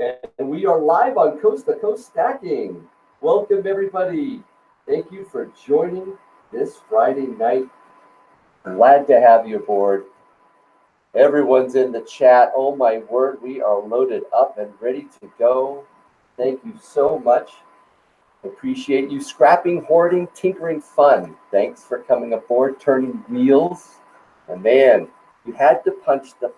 And we are live on Coast to Coast Stacking. Welcome, everybody. Thank you for joining this Friday night. Glad to have you aboard. Everyone's in the chat. Oh, my word, we are loaded up and ready to go. Thank you so much. Appreciate you. Scrapping, hoarding, tinkering fun. Thanks for coming aboard, turning wheels. And man, you had to punch the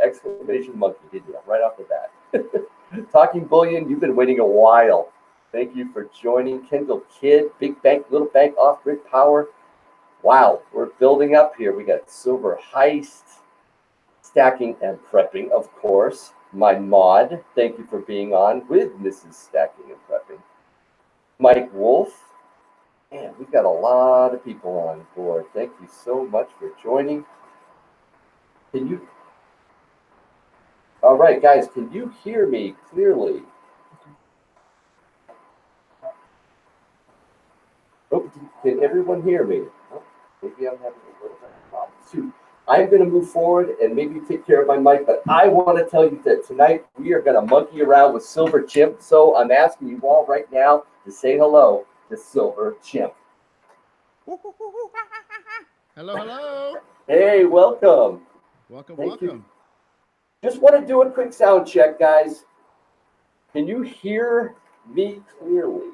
exclamation monkey, didn't you? Right off the bat. Talking Bullion, you've been waiting a while. Thank you for joining. Kendall Kid, Big Bank, Little Bank, Off-Grid Power. Wow, we're building up here. We got Silver Heist, Stacking and Prepping, of course. My mod, thank you for being on with Mrs. Stacking and Prepping. Mike Wolf, man, we've got a lot of people on board. Thank you so much for joining. All right, guys, can you hear me clearly? Oh, can everyone hear me? Oh, maybe I'm having a little bit of a problem too. I'm going to move forward and maybe take care of my mic, but I want to tell you that tonight we are going to monkey around with Silver Chimp. So I'm asking you all right now to say hello to Silver Chimp. Hello, hello. Hey, welcome. Welcome. Just want to do a quick sound check, guys. Can you hear me clearly?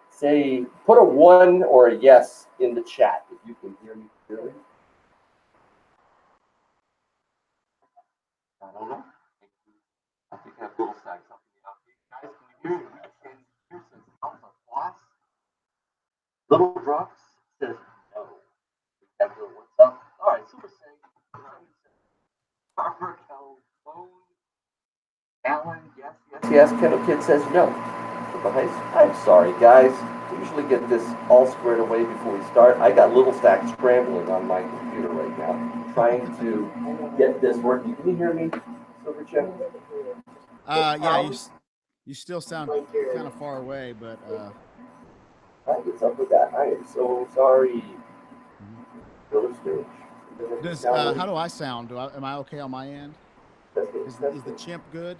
Say, put a 1 or a yes in the chat if you can hear me clearly. I don't know. I think I have little stacks up in the outfit. Guys, can you hear me? Here says Alpha Floss. Little Drugs says no. We have little what's up. All right, Silversaint. Carbone. Alan, yes. Kendall Kid says no. I'm sorry, guys. We usually get this all squared away before we start. I got little stacks scrambling on my computer right now, trying to get this working. Can you hear me, Silvercheck? Yeah, you still sound kind of far away, but What's up with that? I am so sorry. How do I sound? Am I okay on my end? Is the chimp good?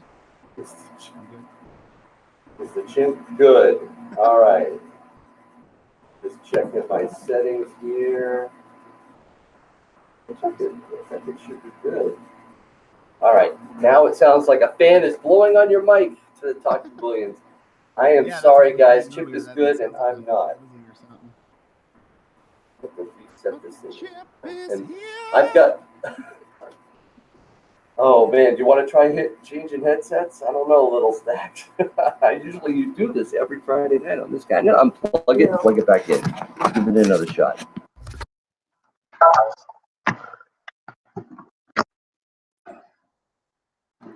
Is the chimp good? All right. Just checking my settings here. I think it should be good. All right. Now it sounds like a fan is blowing on your mic to the Talking Billions. I am sorry, guys. Chimp is good and I'm not. Reset this thing. Chimp is here. I've got. Oh man, do you want to try changing headsets? I don't know, little stacks. I usually do this every Friday night on this guy. No, unplug it and plug it back in. Give it another shot.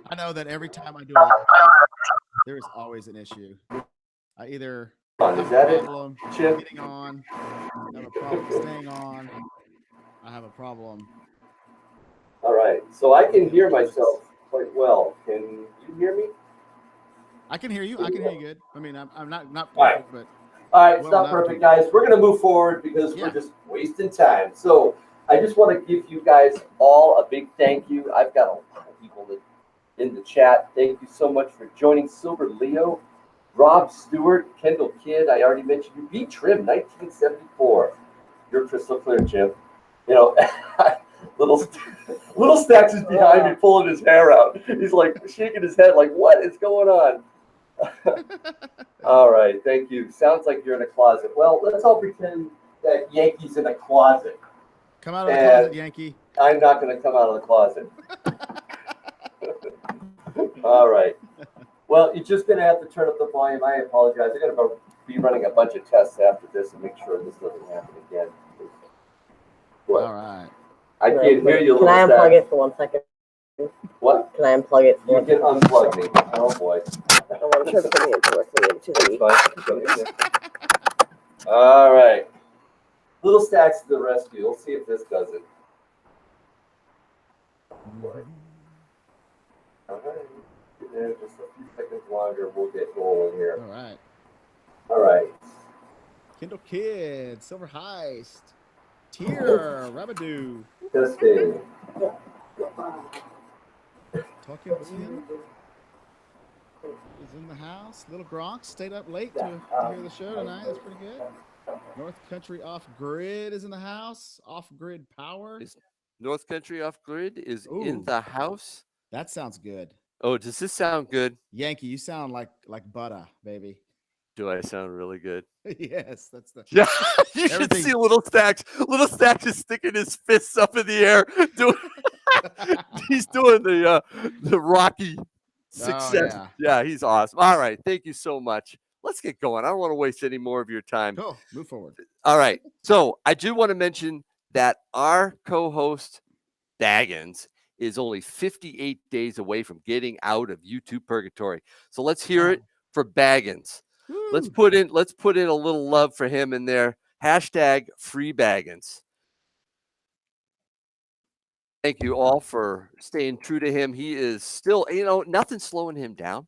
I know that every time I do it, there is always an issue. I either have a problem getting on, I have a problem staying on, I have a problem. All right, so I can hear myself quite well. Can you hear me? I can hear you. I can hear you good. I mean, I'm not perfect, but all right, it's not perfect, guys. We're gonna move forward because we're just wasting time. So I just want to give you guys all a big thank you. I've got a lot of people in the chat. Thank you so much for joining. Silver Leo, Rob Stewart, Kendall Kid. I already mentioned you. B Trim, 1974. You're crystal clear, Jim. You know. Little Stacks is behind me pulling his hair out. He's like shaking his head like, what is going on? All right, thank you. Sounds like you're in a closet. Well, let's all pretend that Yankee's in a closet. Come out of the closet, Yankee. I'm not going to come out of the closet. All right. Well, you're just going to have to turn up the volume. I apologize. I'm going to be running a bunch of tests after this and make sure this doesn't happen again. What? All right. I can't hear you. Can I unplug it for 1 second? What? Can I unplug it? You can unplug me. Oh boy. I want to turn the All right. Little Stacks to the rescue. Let's see if this does it. All right. Just a few seconds longer. We'll get rolling here. All right. All right. Kendall Kid, Silver Heist, Tier, Rabadoo. Testing. Talking Tim is in the house. Little Gronk stayed up late to hear the show tonight. That's pretty good. North Country Off Grid is in the house. Off Grid Power. North Country Off Grid is in Ooh. the house. That sounds good. Oh, does this sound good? Yankee, you sound like butter, baby. Do I sound really good? Yes, that's the Yeah. You should Everything- see Little Stacks. Little Stacks is sticking his fists up in the air. He's doing the Rocky success. Yeah, he's awesome. All right. Thank you so much. Let's get going. I don't want to waste any more of your time. Cool. Move forward. All right. So I do want to mention that our co-host Baggins is only 58 days away from getting out of YouTube purgatory. So let's hear it for Baggins. Woo. Let's put in a little love for him in there. Hashtag free Baggins. Thank you all for staying true to him. He is still, nothing's slowing him down.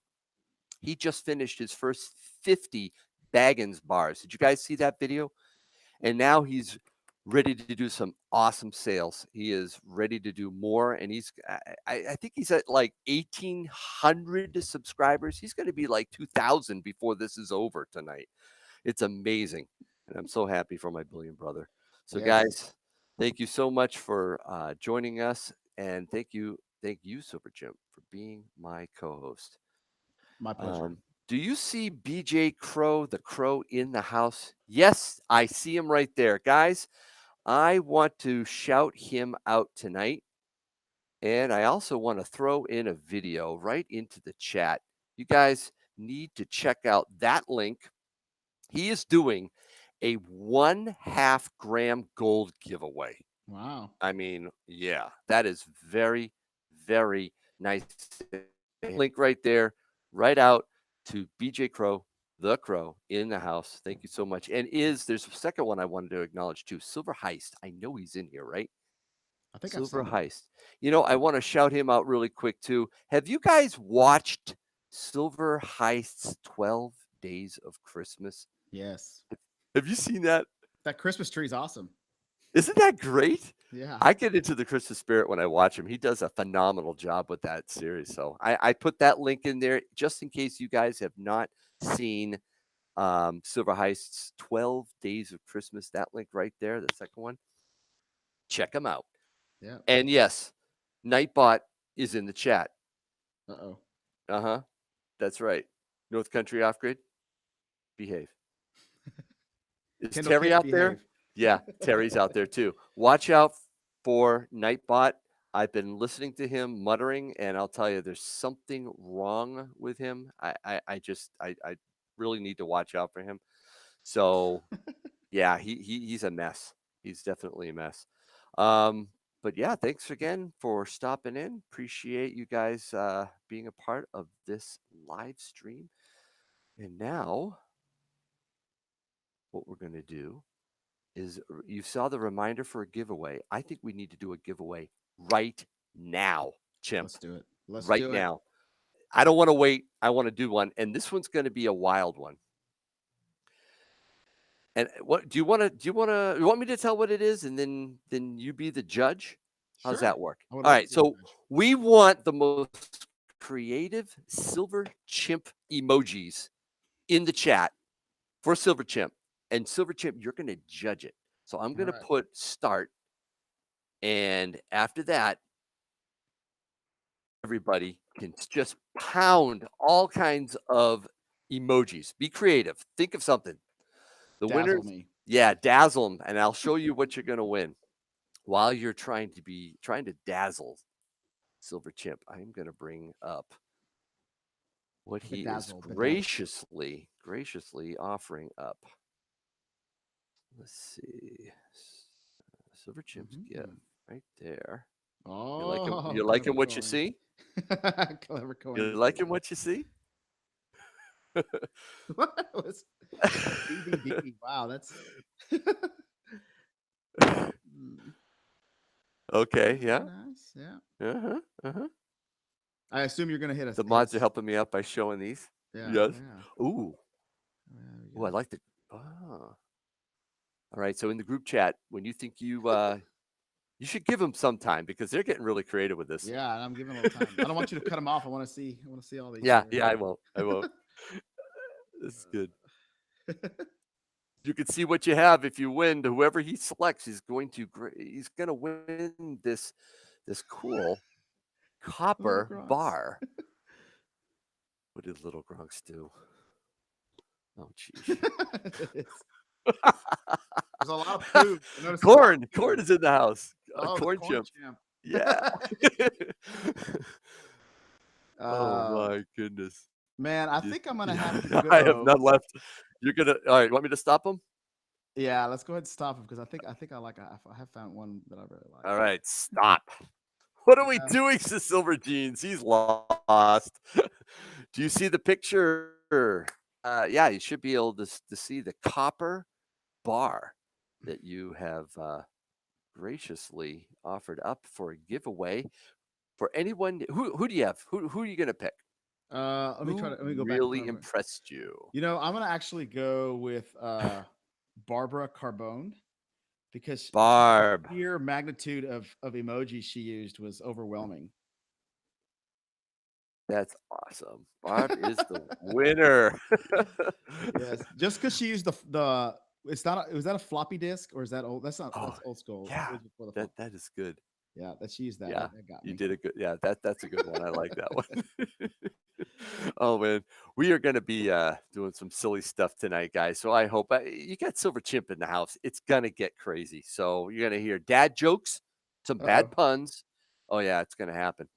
He just finished his first 50 Baggins bars. Did you guys see that video? And now he's ready to do some awesome sales. He is ready to do more. And I think he's at like 1,800 subscribers. He's going to be like 2,000 before this is over tonight. It's amazing. And I'm so happy for my billion brother. So guys, thank you so much for joining us. And thank you, Super Chimp, for being my co-host. My pleasure. Do you see BJ Crow, the Crow, in the house? Yes, I see him right there. Guys, I want to shout him out tonight. And I also want to throw in a video right into the chat. You guys need to check out that link. He is doing a 1/2 gram gold giveaway. Wow. I mean, yeah, that is very, very nice. Link right there, right out to BJ Crow, the Crow in the house. Thank you so much. And there's a second one I wanted to acknowledge too, Silver Heist. I know he's in here, right? I think Silver I've seen Heist. I want to shout him out really quick too. Have you guys watched Silver Heist's 12 Days of Christmas? Yes. Have you seen that? That Christmas tree is awesome. Isn't that great? Yeah. I get into the Christmas spirit when I watch him. He does a phenomenal job with that series. So I put that link in there just in case you guys have not seen Silver Heist's 12 Days of Christmas. That link right there, the second one. Check them out. Yeah. And yes, Nightbot is in the chat. Uh-oh. Uh-huh. That's right. North Country Off Grid, behave. Is Kendall Terry can't out there? behave. Yeah, Terry's out there too. Watch out for Nightbot. I've been listening to him muttering, and I'll tell you, there's something wrong with him. I really need to watch out for him. So, yeah, he's a mess. He's definitely a mess. But yeah, thanks again for stopping in. Appreciate you guys being a part of this live stream. And now, what we're going to do is you saw the reminder for a giveaway. I think we need to do a giveaway right now, Chimp. Let's do it. Let's right do it. now. I don't want to wait. I want to do one. And this one's going to be a wild one. And what do you want me to tell what it is and then you be the judge? How's that work? All right. So we want the most creative Silver Chimp emojis in the chat for Silver Chimp. And Silver Chimp, you're going to judge it. So I'm going to put start. And after that, everybody can just pound all kinds of emojis. Be creative. Think of something. The winner, dazzle them, and I'll show you what you're going to win. While you're trying to dazzle Silver Chimp, I'm going to bring up what he is graciously offering up. Let's see, Silver Chimp's gift right there. Oh, you liking what you see? Clever coin. You liking what you see? What was DVD? Wow, that's okay. Yeah. Nice. Yeah. I assume you're gonna hit us. The mods are helping me out by showing these. Yeah. Yes. Yeah. Ooh. I like the. Oh. All right. So in the group chat, when you think you You should give them some time because they're getting really creative with this. Yeah, and I'm giving a little time. I don't want you to cut them off. I want to see. I want to see all these. Yeah, here. yeah, I won't. I won't. This is good. You can see what you have if you win. To whoever he selects, he's going to win this cool copper Gronks. bar. What did little Gronks do? Oh, geez. There's a lot of food. Corn is in the house. Oh, corn Chimp. Yeah. Oh my goodness. Man, I think I'm gonna have to go. I have none left. You're gonna. All right. Want me to stop him? Yeah, let's go ahead and stop him because I think I have found one that I really like. All right, stop. What are we doing to Silver Jeans? He's lost. Do you see the picture? Yeah, you should be able to see the copper bar that you have graciously offered up for a giveaway for anyone. Who do you have? Who are you gonna pick? Let me go back. Really impressed you? You know, I'm gonna actually go with Barbara Carbone because Barb. the sheer magnitude of emojis she used was overwhelming. That's awesome. Barb is the winner. Yes, just because she used the it's not was that a floppy disk or is that old? That's not that's old school. Yeah, that is good. Yeah, that she used that. Yeah, that got me. You did a good. Yeah, that's a good one. I like that one. Oh man, we are going to be doing some silly stuff tonight, guys. So I hope you got Silver Chimp in the house. It's gonna get crazy. So you're gonna hear dad jokes, some bad puns. Oh yeah, it's gonna happen.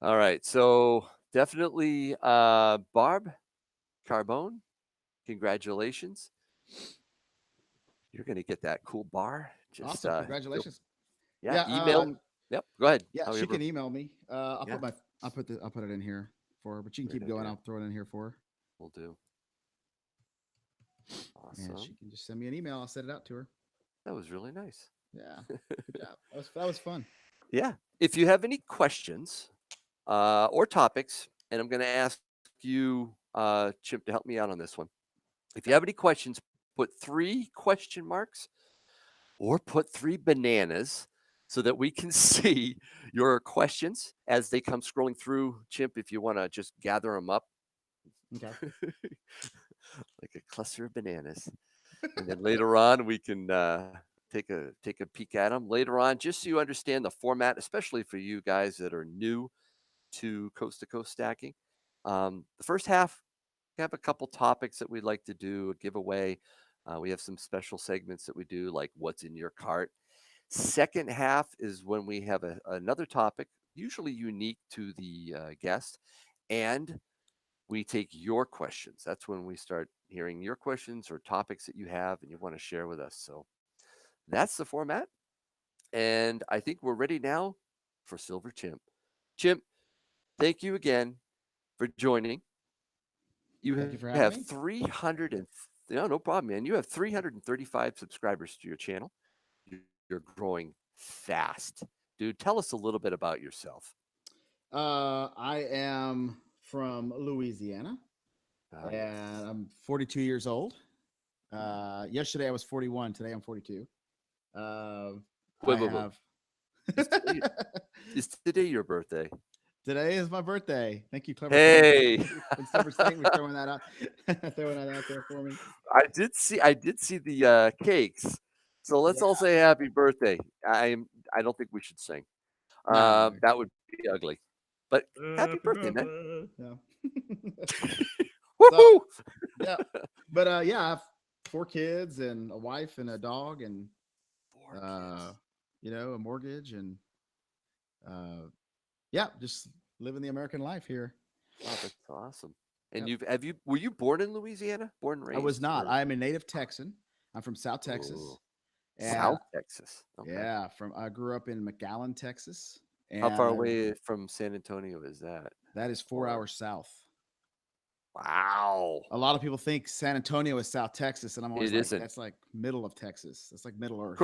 All right, so definitely Barb Carbone, congratulations. You're gonna get that cool bar. Just awesome, congratulations. Email. Yep, go ahead. Yeah, she can email me. I'll put it in here for her, but you can keep going. I'll throw it in here for her. Will do. Awesome. And she can just send me an email. I'll send it out to her. That was really nice. Yeah, good job. That was fun. Yeah. If you have any questions or topics, and I'm going to ask you, Chimp, to help me out on this one. If you have any questions, put 3 question marks or put 3 bananas so that we can see your questions as they come scrolling through. Chimp, if you want to just gather them up. Okay. Like a cluster of bananas. And then later on, we can take a peek at them later on, just so you understand the format, especially for you guys that are new to coast stacking. The first half, we have a couple topics that we'd like to do, a giveaway. We have some special segments that we do, like what's in your cart. Second half is when we have another topic, usually unique to the guest, and we take your questions. That's when we start hearing your questions or topics that you have and you want to share with us. So that's the format. And I think we're ready now for Silver Chimp. Chimp, thank you again for joining. Thank you for having me. 300 and no problem, man. You have 335 subscribers to your channel. You're growing fast. Dude, tell us a little bit about yourself. I am from Louisiana, and I'm 42 years old. Yesterday I was 41. Today I'm 42. Wait. Is today your birthday? Today is my birthday. Thank you, clever. Hey, Silversaint was throwing that out there for me. I did see the cakes. So let's all say happy birthday. I don't think we should sing. That would be ugly. But happy birthday, man. Yeah. Woohoo! Yeah. But I have 4 kids and a wife and a dog and a mortgage and just living the American life here. Wow, that's awesome. And were you born in Louisiana? Born and raised? I was not. I am a native Texan. I'm from South Texas. South Texas. Okay. Yeah, I grew up in McAllen, Texas. How far away from San Antonio is that? That is 4 hours south. Wow. A lot of people think San Antonio is South Texas, and I'm always isn't. That's like middle of Texas. That's like Middle Earth.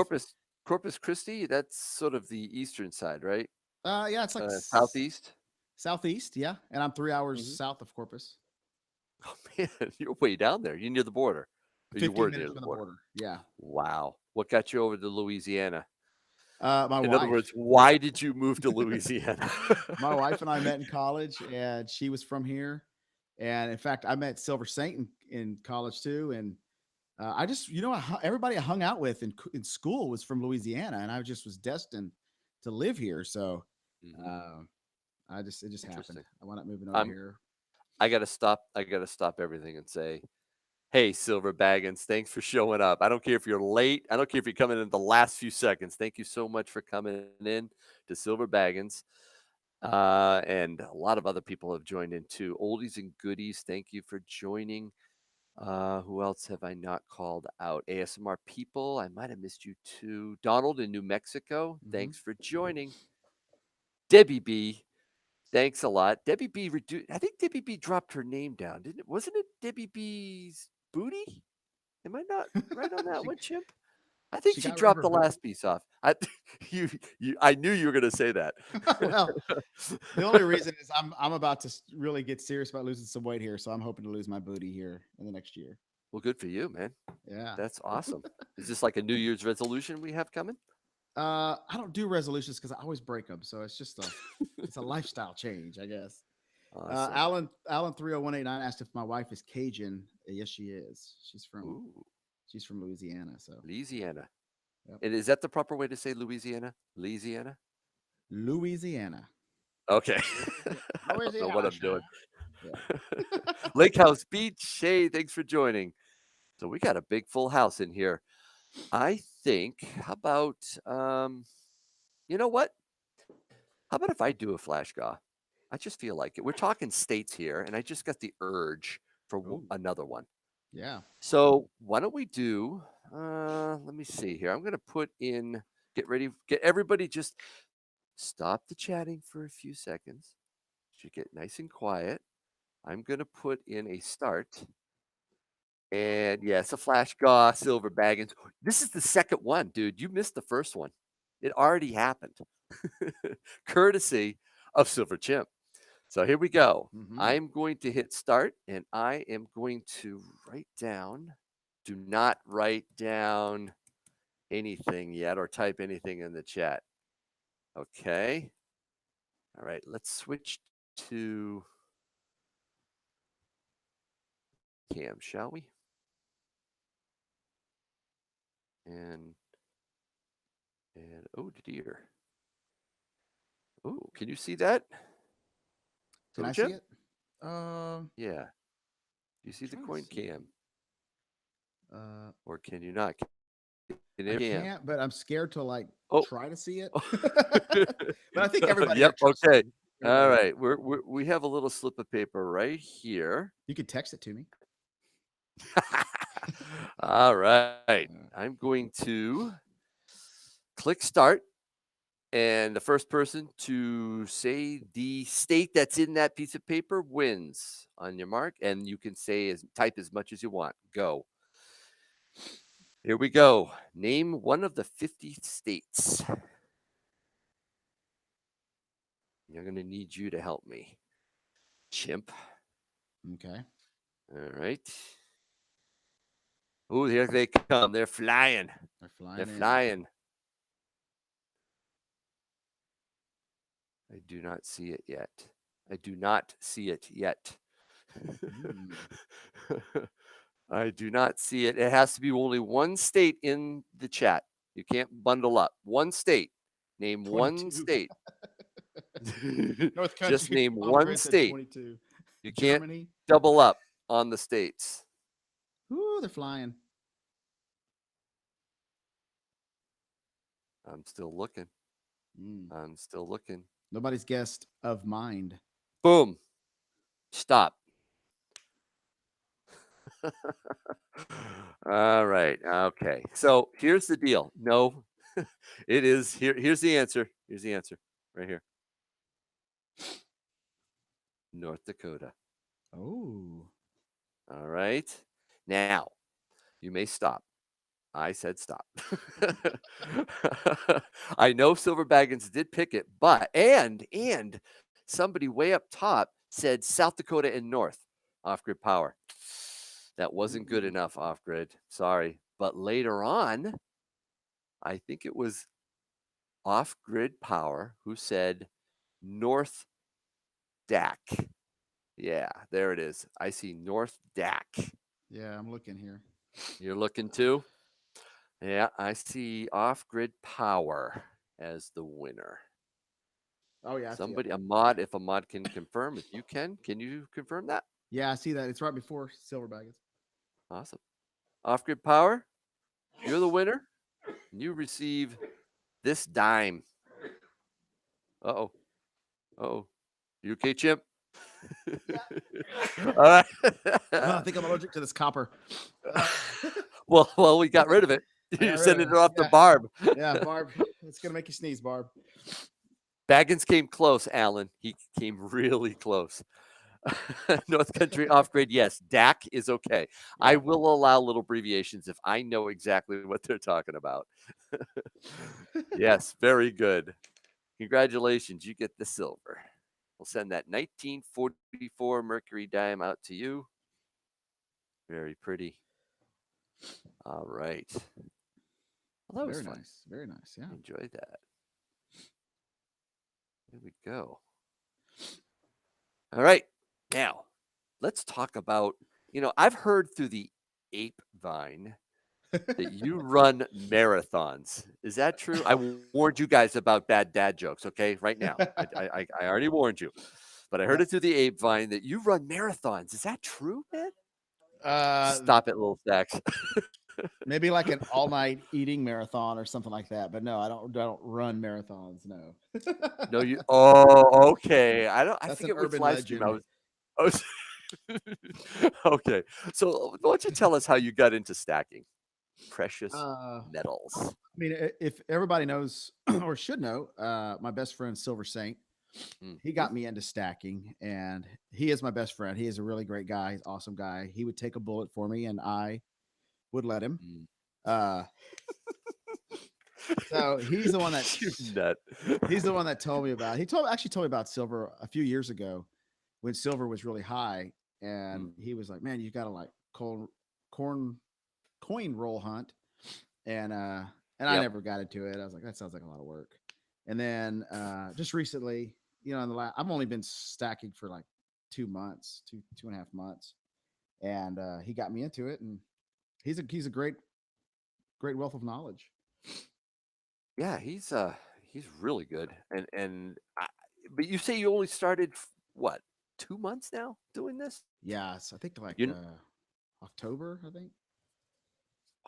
Corpus Christi, that's sort of the eastern side, right? Yeah, it's like southeast. Southeast, yeah. And I'm 3 hours south of Corpus. Oh man, you're way down there. You're near the border. 15 minutes from the border. Yeah. Wow. What got you over to Louisiana? My In wife. other words, why did you move to Louisiana? My wife and I met in college, and she was from here. And in fact, I met Silversaint in college too. And I just, everybody I hung out with in school was from Louisiana, and I just was destined to live here. So Mhm. it just happened. Interesting. I wound up moving over here. I gotta stop everything and say, hey, Silver Baggins, thanks for showing up. I don't care if you're late. I don't care if you're coming in the last few seconds. Thank you so much for coming in to Silver Baggins. And a lot of other people have joined in too. Oldies and goodies, thank you for joining. Who else have I not called out? ASMR people, I might have missed you too. Donald in New Mexico, thanks for joining. Debbie B, thanks a lot. Debbie B I think Debbie B dropped her name down, didn't it? Wasn't it Debbie B's booty? Am I not right on that one, Chimp? I think she got rid of dropped her the booty? last piece off. I knew you were going to say that. Well, the only reason is I'm about to really get serious about losing some weight here, so I'm hoping to lose my booty here in the next year. Well, good for you, man. Yeah, That's awesome. Is this like a New Year's resolution we have coming? I don't do resolutions because I always break them, so it's just it's a lifestyle change, I guess. Awesome. Alan 30189 asked if my wife is Cajun. Yes, she is. She's from Louisiana. So Louisiana. Yep. And is that the proper way to say Louisiana? Louisiana? Louisiana. Okay. I don't know what I'm doing. Yeah. Lake House Beach. Hey, thanks for joining. So we got a big full house in here. I think, how about, you know what? How about if I do a flash GAW? I just feel like it. We're talking states here, and I just got the urge for another one. Yeah. So why don't we do, let me see here. I'm going to put in, get everybody just stop the chatting for a few seconds. Should get nice and quiet. I'm going to put in a start. And yeah, it's a flash GAW, Silver Baggins. This is the second one, dude. You missed the first one. It already happened. Courtesy of Silver Chimp. So here we go. I'm going to hit start, and I am going to write down. Do not write down anything yet or type anything in the chat. Okay. All right. Let's switch to cam, shall we? And oh dear. Oh, can you see that? Can I see it? Yeah. Do you see the coin cam? It. Or can you not? I can't, but I'm scared to try to see it. But I think everybody. Yep. Okay. All right. We have a little slip of paper right here. You could text it to me. All right. I'm going to click start. And the first person to say the state that's in that piece of paper wins. On your mark. And you can type as much as you want. Go. Here we go. Name one of the 50 states. I'm going to need you to help me. Chimp. Okay. All right. Oh, here they come. They're flying. They're flying. I do not see it yet. I do not see it yet. I do not see it. It has to be only one state in the chat. You can't bundle up. One state. Name 22. One state. North Country. Just name one state. 22. You Germany. Can't double up on the states. Ooh, they're flying. I'm still looking. I'm still looking. Nobody's guessed of mind. Boom. Stop. All right. Okay. So here's the deal. No, it is here. Here's the answer. Here's the answer right here. North Dakota. Oh. All right. Now you may stop. I said stop. I know Silver Baggins did pick it, but and somebody way up top said South Dakota and North off-grid power. That wasn't good enough off-grid. Sorry. But later on, I think it was Off-Grid Power, who said North DAC. Yeah, there it is. I see North DAC. Yeah, I'm looking here. You're looking too? Yeah, I see Off-Grid Power as the winner. Oh yeah, I see it. Somebody, if a mod can confirm, if you can you confirm that? Yeah, I see that. It's right before Silver Baggins. Awesome. Off-Grid Power, you're the winner. And you receive this dime. Uh-oh. Uh-oh. You okay, Chimp? All right. I think I'm allergic to this copper. well, we got rid of it. You're sending it off to Barb. Yeah, Barb. It's gonna make you sneeze, Barb. Baggins came close, Alan. He came really close. North Country Off-Grid, yes. DAC is okay. I will allow little abbreviations if I know exactly what they're talking about. Yes, very good. Congratulations, you get the silver. We'll send that 1944 Mercury dime out to you. Very pretty. All right. Well, that was fun. Nice. Very nice. Yeah. Enjoyed that. Here we go. All right. Now, let's talk about, I've heard through the ape vine that you run marathons. Is that true? I warned you guys about bad dad jokes, okay? Right now. I already warned you. But I heard it through the ape vine that you run marathons. Is that true, man? Stop it, little stacks. Maybe like an all-night eating marathon or something like that. But no, I don't run marathons. No. No, you. Oh, okay. I forget which live stream I was. Okay. So why don't you tell us how you got into stacking precious metals? I mean, if everybody knows or should know, my best friend Silversaint, he got me into stacking, and he is my best friend. He is a really great guy. He's an awesome guy. He would take a bullet for me, and I would let him. So he's the one that he's the one that told me about. He actually told me about silver a few years ago when silver was really high, and he was like, "Man, you got to like coin roll hunt," and I never got into it. I was like, "That sounds like a lot of work." And then just recently, I've only been stacking for like 2 months, two and a half months, and he got me into it, and he's a great wealth of knowledge. Yeah, he's really good, but you say you only started what 2 months now doing this? Yes, I think like October, I think.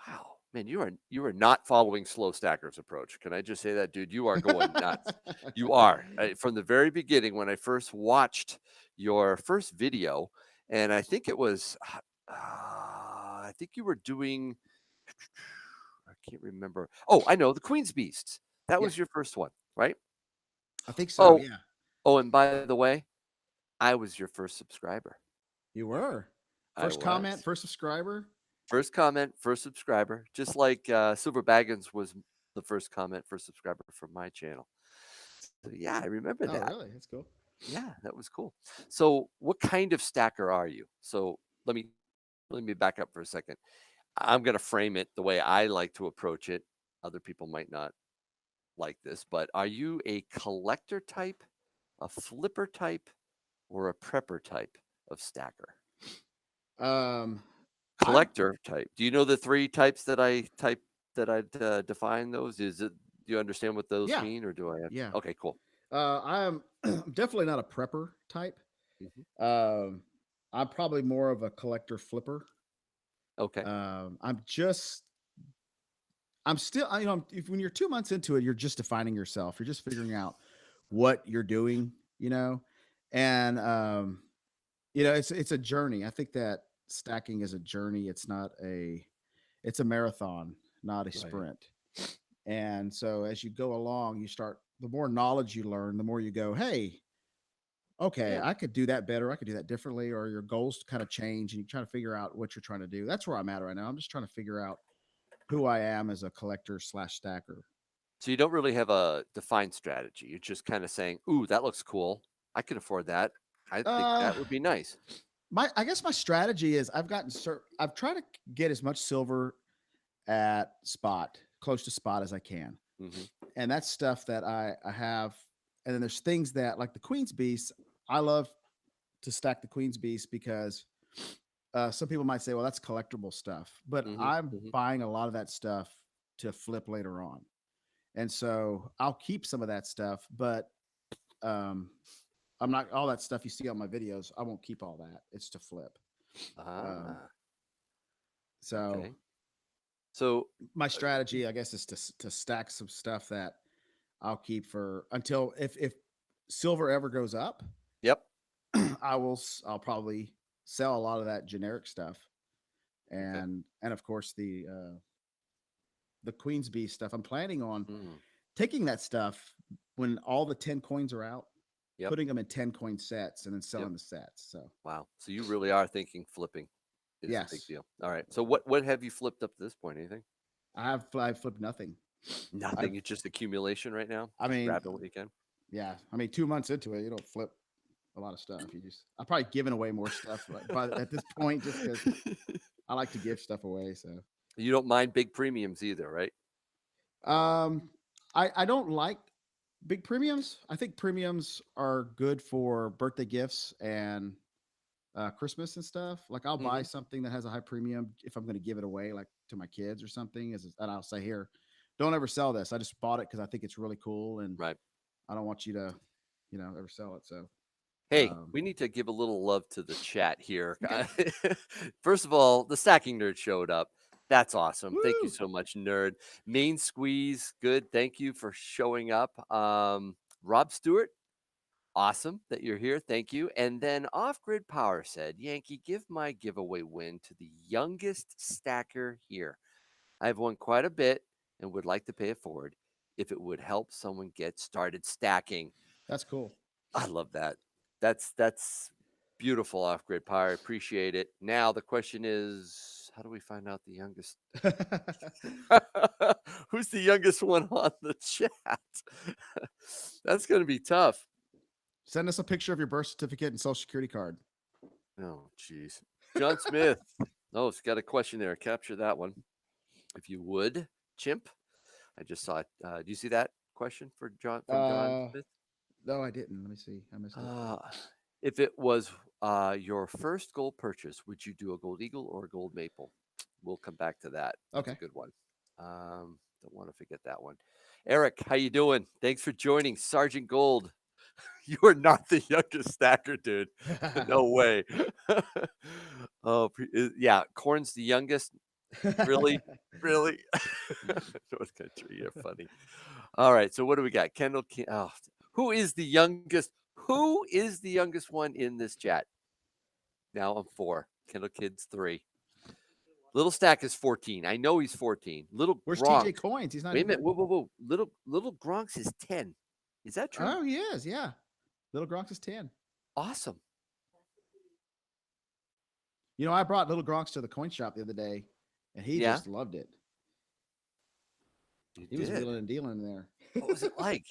Wow, man, you are not following Slow Stacker's approach. Can I just say that, dude? You are going nuts. You are. From the very beginning, when I first watched your first video, and I think it was, I think you were doing, I can't remember. Oh, I know, the Queen's Beasts. That was your first one, right? I think so. Yeah. Oh, and by the way, I was your first subscriber. You were. First comment, first subscriber. First comment, first subscriber. Just like Silver Baggins was the first comment, first subscriber from my channel. So yeah, I remember that. Really? That's cool. Yeah, that was cool. So what kind of stacker are you? So let me back up for a second. I'm going to frame it the way I like to approach it. Other people might not like this, but are you a collector type, a flipper type, or a prepper type of stacker? Collector type. Do you know the 3 types that I define those? Do you understand what those mean, or do I have? Yeah. Okay, cool. I'm definitely not a prepper type. I'm probably more of a collector flipper. Okay. I'm still, when you're 2 months into it, you're just defining yourself. You're just figuring out what you're doing, and it's a journey. I think that stacking is a journey. It's a marathon, not a sprint. And so as you go along, the more knowledge you learn, the more you go, hey, okay, I could do that better. I could do that differently. Or your goals kind of change and you try to figure out what you're trying to do. That's where I'm at right now. I'm just trying to figure out who I am as a collector / stacker. So you don't really have a defined strategy. You're just kind of saying, ooh, that looks cool. I can afford that. I think that would be nice. I guess my strategy is I've tried to get as much silver at spot, close to spot as I can. Mhm. And that's stuff that I have. And then there's things that, like the Queen's Beast, I love to stack the Queen's Beast because some people might say, well, that's collectible stuff, but Mhm. I'm Mhm. buying a lot of that stuff to flip later on. And so I'll keep some of that stuff, but um, I'm not all that stuff you see on my videos. I won't keep all that. It's to flip. Um, Ah, so okay. So, my uh, strategy, I guess, is to stack some stuff that I'll keep for until if silver ever goes up, yep. I'll probably sell a lot of that generic stuff, Okay. and of course the Queen's Beast stuff. I'm planning on Mm, taking that stuff when all the 10 coins are out, yep. putting them in 10 coin sets, and then Yep. selling the sets. So Wow. So you really are thinking flipping is a big yes, deal. All right. So what have you flipped up to this point? Anything? I've flipped nothing. I've Nothing. It's just accumulation right now. I Just mean, grabbing what you can. yeah, I mean 2 months into it, you don't flip a lot of stuff. I'm probably giving away more stuff but at this point, just because I like to give stuff away. So You don't mind big premiums either, right? um, I don't like big premiums. I think premiums are good for birthday gifts and Christmas and stuff. Like I'll buy Mm-hmm. something that has a high premium if I'm going to give it away, like to my kids or something. And I'll say, here, don't ever sell this. I just bought it because I think it's really cool, and Right. I don't want you to, ever sell it. So, Hey, um, we need to give a little love to the chat here. okay, First of all, the Stacking Nerd showed up. That's awesome. Thank you woo, so much, Nerd. Main Squeeze, good. Thank you for showing up. Rob Stewart, awesome that you're here. Thank you. And then Off Grid Power said, Yankee, give my giveaway win to the youngest stacker here. I've won quite a bit and would like to pay it forward if it would help someone get started stacking. that's cool. I love that. That's beautiful, Off Grid Power. I appreciate it. Now the question is, how do we find out the youngest? Who's the youngest one on the chat? That's going to be tough. Send us a picture of your birth certificate and social security card. Oh, jeez. John Smith. Oh, it's got a question there. Capture that one, if you would, Chimp. I just saw it. Do you see that question for John from John uh, Smith? no, I didn't. Let me see. I missed it. Uh, if it was your first gold purchase, would you do a gold eagle or a gold maple? We'll come back to that. That's a Okay. good one. Don't want to forget that one. Eric, how you doing? Thanks for joining, Sergeant Gold. You are not the youngest stacker, dude. No way. Oh, yeah. Corn's the youngest. Really, really. North Country, you're funny. All right. So what do we got? Kendall. Oh, who is the youngest? Who is the youngest one in this chat? Now I'm 4. Kendall Kid's 3. Little Stack is 14. I know he's 14. Little Where's Gronk. TJ Coins? He's not Wait a even minute. here. Whoa, whoa, whoa. Little Gronk's is 10. Is that true? Oh, he is. Yeah. Little Gronks is 10. Awesome. I brought Little Gronks to the coin shop the other day, and he Yeah, just loved it. you He was did. wheeling and dealing in there. What was it like?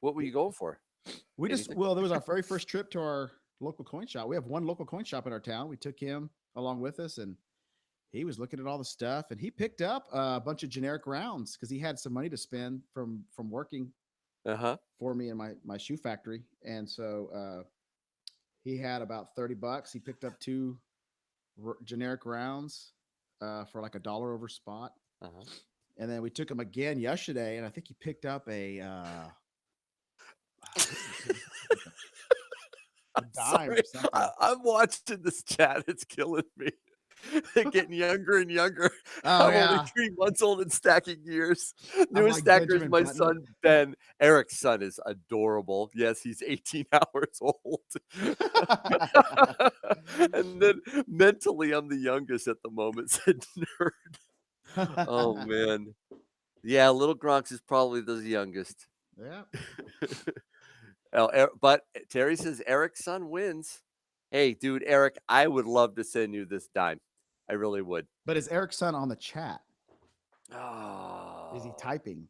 What were you going for? Anything? There was our very first trip to our local coin shop. We have one local coin shop in our town. We took him along with us, and he was looking at all the stuff, and he picked up a bunch of generic rounds because he had some money to spend from working Uh huh. for me in my shoe factory. And so he had about $30. He picked up 2 generic rounds for like $1 over spot. Uh huh. And then we took him again yesterday, and I think he picked up a a dime Sorry, or something. I'm watching this chat. It's killing me. They're getting younger and younger. Oh I'm only yeah, 3 months old in stacking years. I'm Newest like stacker is Benjamin my Button. son Ben. Eric's son is adorable. Yes, he's 18 hours old. And then mentally, I'm the youngest at the moment. Said nerd. Oh man, yeah. Little Gronks is probably the youngest. Yeah, But Terry says Eric's son wins. Hey, dude, Eric, I would love to send you this dime. I really would. but is Eric's son on the chat? Is he Oh, typing?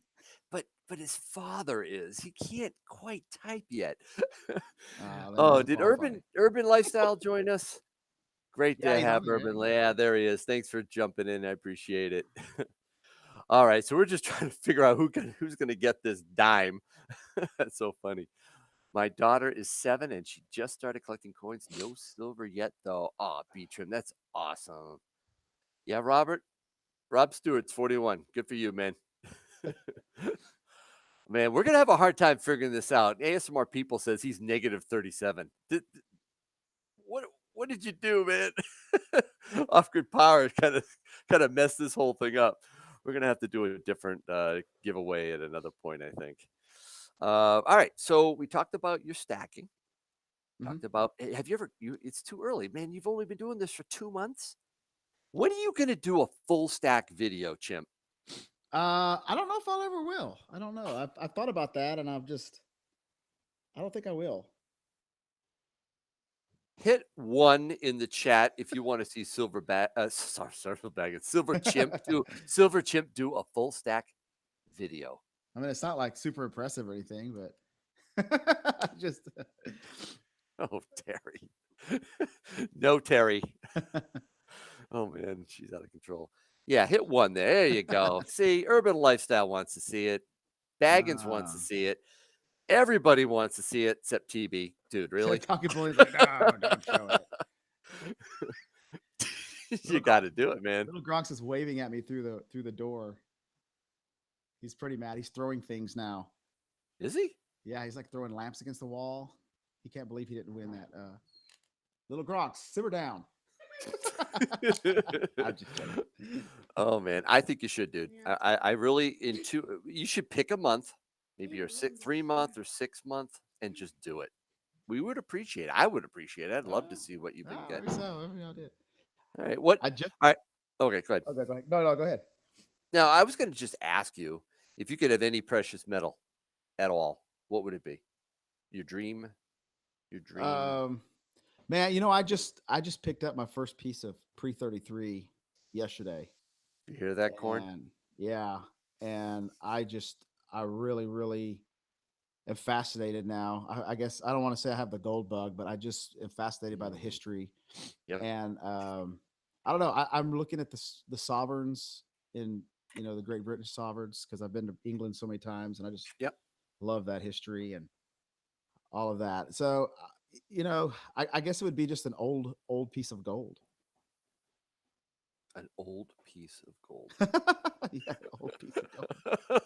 but his father is. He can't quite type yet. Then he Oh, doesn't did qualify. Urban Lifestyle join us? Great Yeah, to he's on have there. Urban. Yeah, there he is. Thanks for jumping in. I appreciate it. All right, so we're just trying to figure out who's going to get this dime. That's so funny. My daughter is 7 and she just started collecting coins. No silver yet, though. Oh, B-Trim, that's awesome. Yeah, Rob Stewart's 41. Good for you, man. Man, we're gonna have a hard time figuring this out. ASMR People says he's negative 37. What did you do, man? Off-grid power kind of messed this whole thing up. We're gonna have to do a different giveaway at another point, I think. All right, so we talked about your stacking. Talked about. Have you ever? It's too early, man. You've only been doing this for 2 months. When are you gonna do a full stack video, Chimp? I don't know if I'll ever will. I don't know. I've thought about that, and I don't think I will. Hit 1 in the chat if you want to see Silver Chimp do a full stack video. I mean, it's not like super impressive or anything, but just. Oh, Terry. No, Terry. Oh, man, she's out of control. Yeah, hit 1 there. There you go. See, Urban Lifestyle wants to see it. Baggins wants to see it. Everybody wants to see it except TB. Dude, really? Talking Bully's like, no, don't show it. You got to do it, man. Little Gronks is waving at me through the door. He's pretty mad. He's throwing things now. Is he? Yeah, he's like throwing lamps against the wall. He can't believe he didn't win that. Little Gronks, simmer down. I'm just kidding. Oh man, I think you should, dude. I really you should pick a month, maybe your 3-month or 6-month, and just do it. We would appreciate it. I would appreciate it. I'd love to see what you've been getting. So, I did. All right. What? I just. All right. Okay, go ahead. Okay, go ahead. No, go ahead. Now, I was going to just ask you if you could have any precious metal at all, what would it be? Your dream. Man, I just picked up my first piece of pre-33 yesterday. You hear that, Corn? And yeah, and I really, really am fascinated now. I guess I don't want to say I have the gold bug, but I just am fascinated by the history. Yep. And I don't know. I'm looking at the sovereigns in the Great British sovereigns because I've been to England so many times, and I just love that history and all of that. So I guess it would be just an old piece of gold. An old piece of gold. Yeah, an old piece of gold.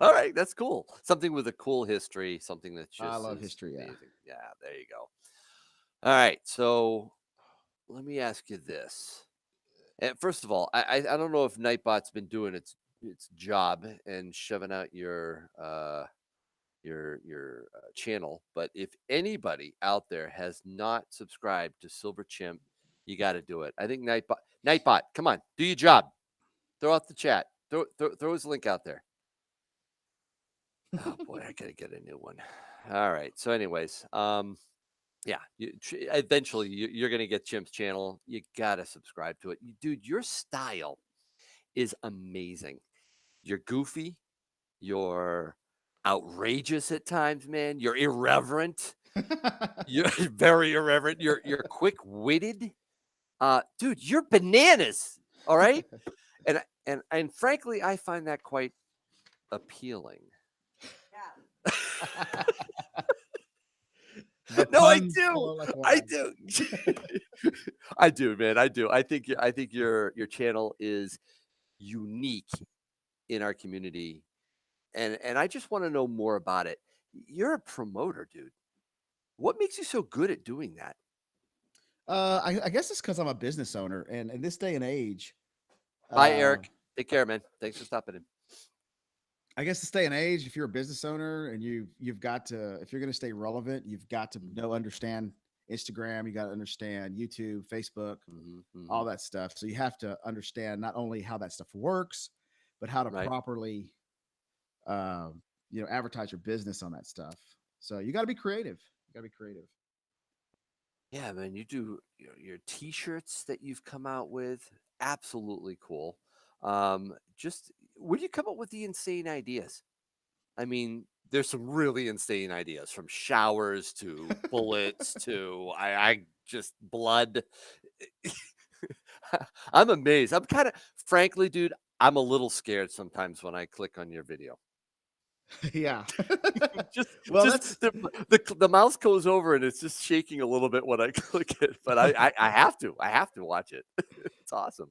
All right, that's cool. Something with a cool history, something that's just I love history. Amazing. Yeah, there you go. All right, so let me ask you this. And first of all, I don't know if Nightbot's been doing its job and shoving out your channel, but if anybody out there has not subscribed to Silver Chimp, you got to do it. I think Nightbot, come on, do your job. Throw out the chat. Throw his link out there. Oh boy, I gotta get a new one. All right. So, anyways, yeah, eventually you're gonna get Chimp's channel. You gotta subscribe to it, dude. Your style is amazing. You're goofy. You're outrageous at times, man. You're irreverent. You're very irreverent. You're quick-witted. Dude, you're bananas. All right. And frankly, I find that quite appealing. No, I do. I do. I do, man. I do. I think your channel is unique in our community. And I just want to know more about it. You're a promoter, dude. What makes you so good at doing that? I guess it's because I'm a business owner, and in this day and age. Bye, Eric. Take care, man. Thanks for stopping in. I guess this day and age, if you're a business owner and you've got to, if you're going to stay relevant, you've got to understand Instagram, you got to understand YouTube, Facebook, all that stuff. So you have to understand not only how that stuff works, but how to properly, advertise your business on that stuff. So you got to be creative. Yeah, man, you do your t-shirts that you've come out with. Absolutely cool. Just where do you come up with the insane ideas? I mean, there's some really insane ideas, from showers to bullets to I just blood. I'm amazed. I'm frankly, dude, I'm a little scared sometimes when I click on your video. Yeah. just Well, just that's the mouse goes over and it's just shaking a little bit when I click it, but I have to watch it. It's awesome.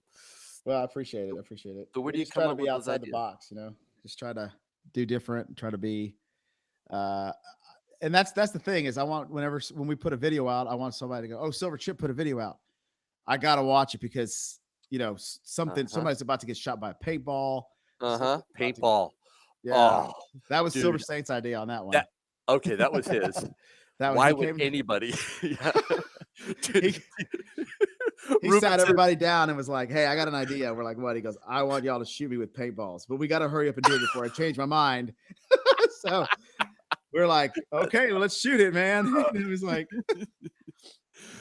well, I appreciate it. I appreciate it. So where We do you just try come to up be with those outside the ideas? box, just try to do different and try to be uh and that's the thing is I want when we put a video out, I want somebody to go, "Oh, Silver Chip put a video out." I got to watch it because, Uh-huh. somebody's about to get shot by a paintball. Uh-huh. Somebody's about to Paintball. Yeah. Oh, That was Silver dude. Saint's idea on that one. That okay, that was his. That was Why he would came anybody? Yeah. Dude, he he Ruben sat said, everybody down and was like, "Hey, I got an idea." We're like, "What?" He goes, "I want y'all to shoot me with paintballs, but we got to hurry up and do it before I change my mind." So we're like, "Okay, well, let's shoot it, man." And it was like, all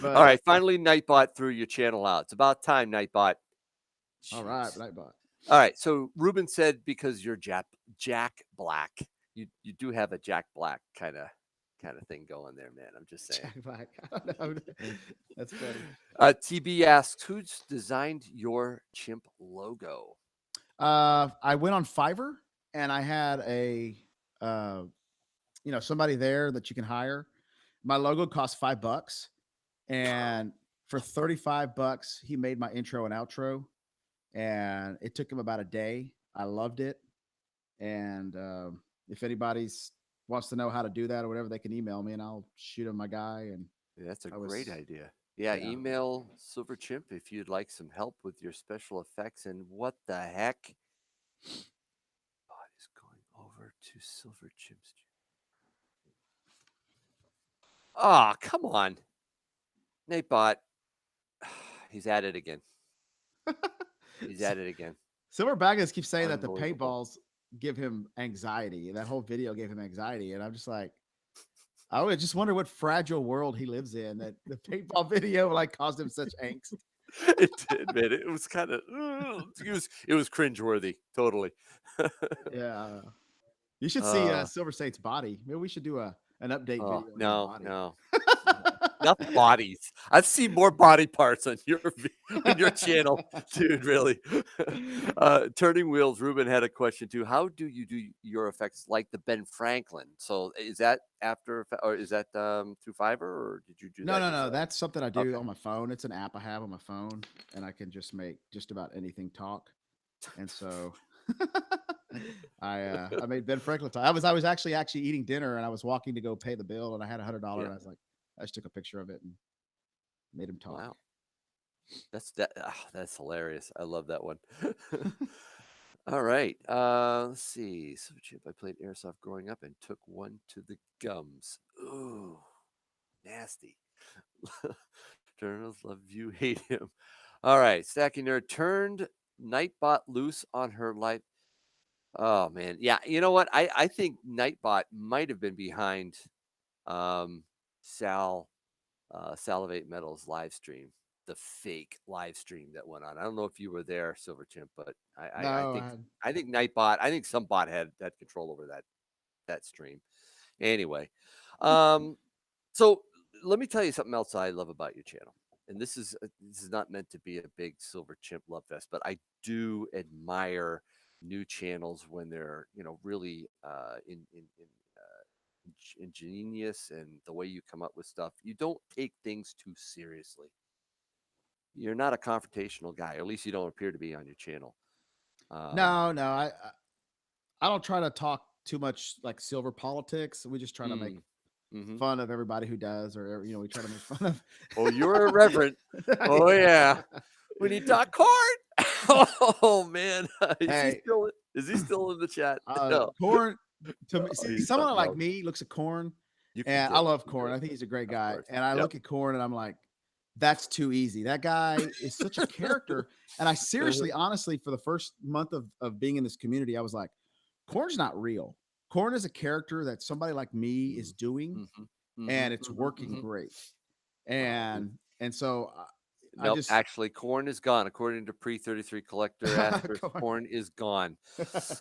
but right, finally Nightbot threw your channel out. It's about time, Nightbot. all right, Jeez. Nightbot. All right, so Ruben said because you're Jack Black, you do have a Jack Black kind of thing going there, man. I'm just saying. Jack Black. I don't know. That's funny. TB asks, who's designed your chimp logo? I went on Fiverr and I had uh, somebody there that you can hire. My logo cost $5, and for $35, he made my intro and outro, and it took him about a day. I loved it, and if anybody's wants to know how to do that or whatever, they can email me and I'll shoot him my guy. And Yeah, that's a I great was, idea. Yeah, yeah, email Silver Chimp if you'd like some help with your special effects. And what the heck? Bot is going over to Silver Chimp's. Ah, come on. Nate Bot. He's at it again. He's at it again. Silver Baggins keeps saying that the Unbelievable. paintballs give him anxiety. That whole video gave him anxiety. And I'm just like, I would just wonder what fragile world he lives in that the paintball video like caused him such angst. It did, man. It was kind of it was cringeworthy, totally. Yeah. You should see uh Silver Saint's body. Maybe we should do an update oh video on your no, body. no. Enough bodies. I've seen more body parts on in your channel, dude. Really. Turning Wheels. Ruben had a question too. How do you do your effects like the Ben Franklin? So is that or is that through Fiverr, or did you do No, that no, no. yourself? That's something I do Okay. on my phone. It's an app I have on my phone, and I can just make just about anything talk. And so I made Ben Franklin talk. I was actually eating dinner, and I was walking to go pay the bill, and I had $100, Yeah. and I was like, I just took a picture of it and made him talk. Wow. That's hilarious. I love that one. All right. Let's see. So, Chip, I played airsoft growing up and took one to the gums. Ooh, nasty. Journals love you, hate him. All right. Stacking Nerd turned Nightbot loose on her life. Oh man. Yeah. You know what? I think Nightbot might have been behind um Sal Salivate Metal's live stream, the fake live stream that went on. I don't know if you were there, Silver Chimp, but No, I think Nightbot, I think some bot had control over that stream. Anyway, um, so let me tell you something else I love about your channel. And this is not meant to be a big Silver Chimp love fest, but I do admire new channels when they're really ingenious and the way you come up with stuff. You don't take things too seriously. You're not a confrontational guy, or at least you don't appear to be on your channel. no, no. I don't try to talk too much like silver politics. We just try to make Mm-hmm. fun of everybody who does, or we try to make fun of. Oh, you're irreverent. Oh yeah. We need talk corn. Oh man, Hey, is he still in the chat? No. Corn. To me, Oh, see, he's someone like no. me looks at Corn, You can and get I him love if you Corn. do I it. think he's a great Of guy. course. And I Yep. look at Corn, and I'm like, that's too easy. That guy is such a character. And I seriously, honestly, for the first month of being in this community, I was like, Corn's not real. Corn is a character that somebody like me is doing, and it's working great. Well, And so I nope, just actually, corn is gone. According to Pre-33 Collector Asterisk, Corn. corn is gone.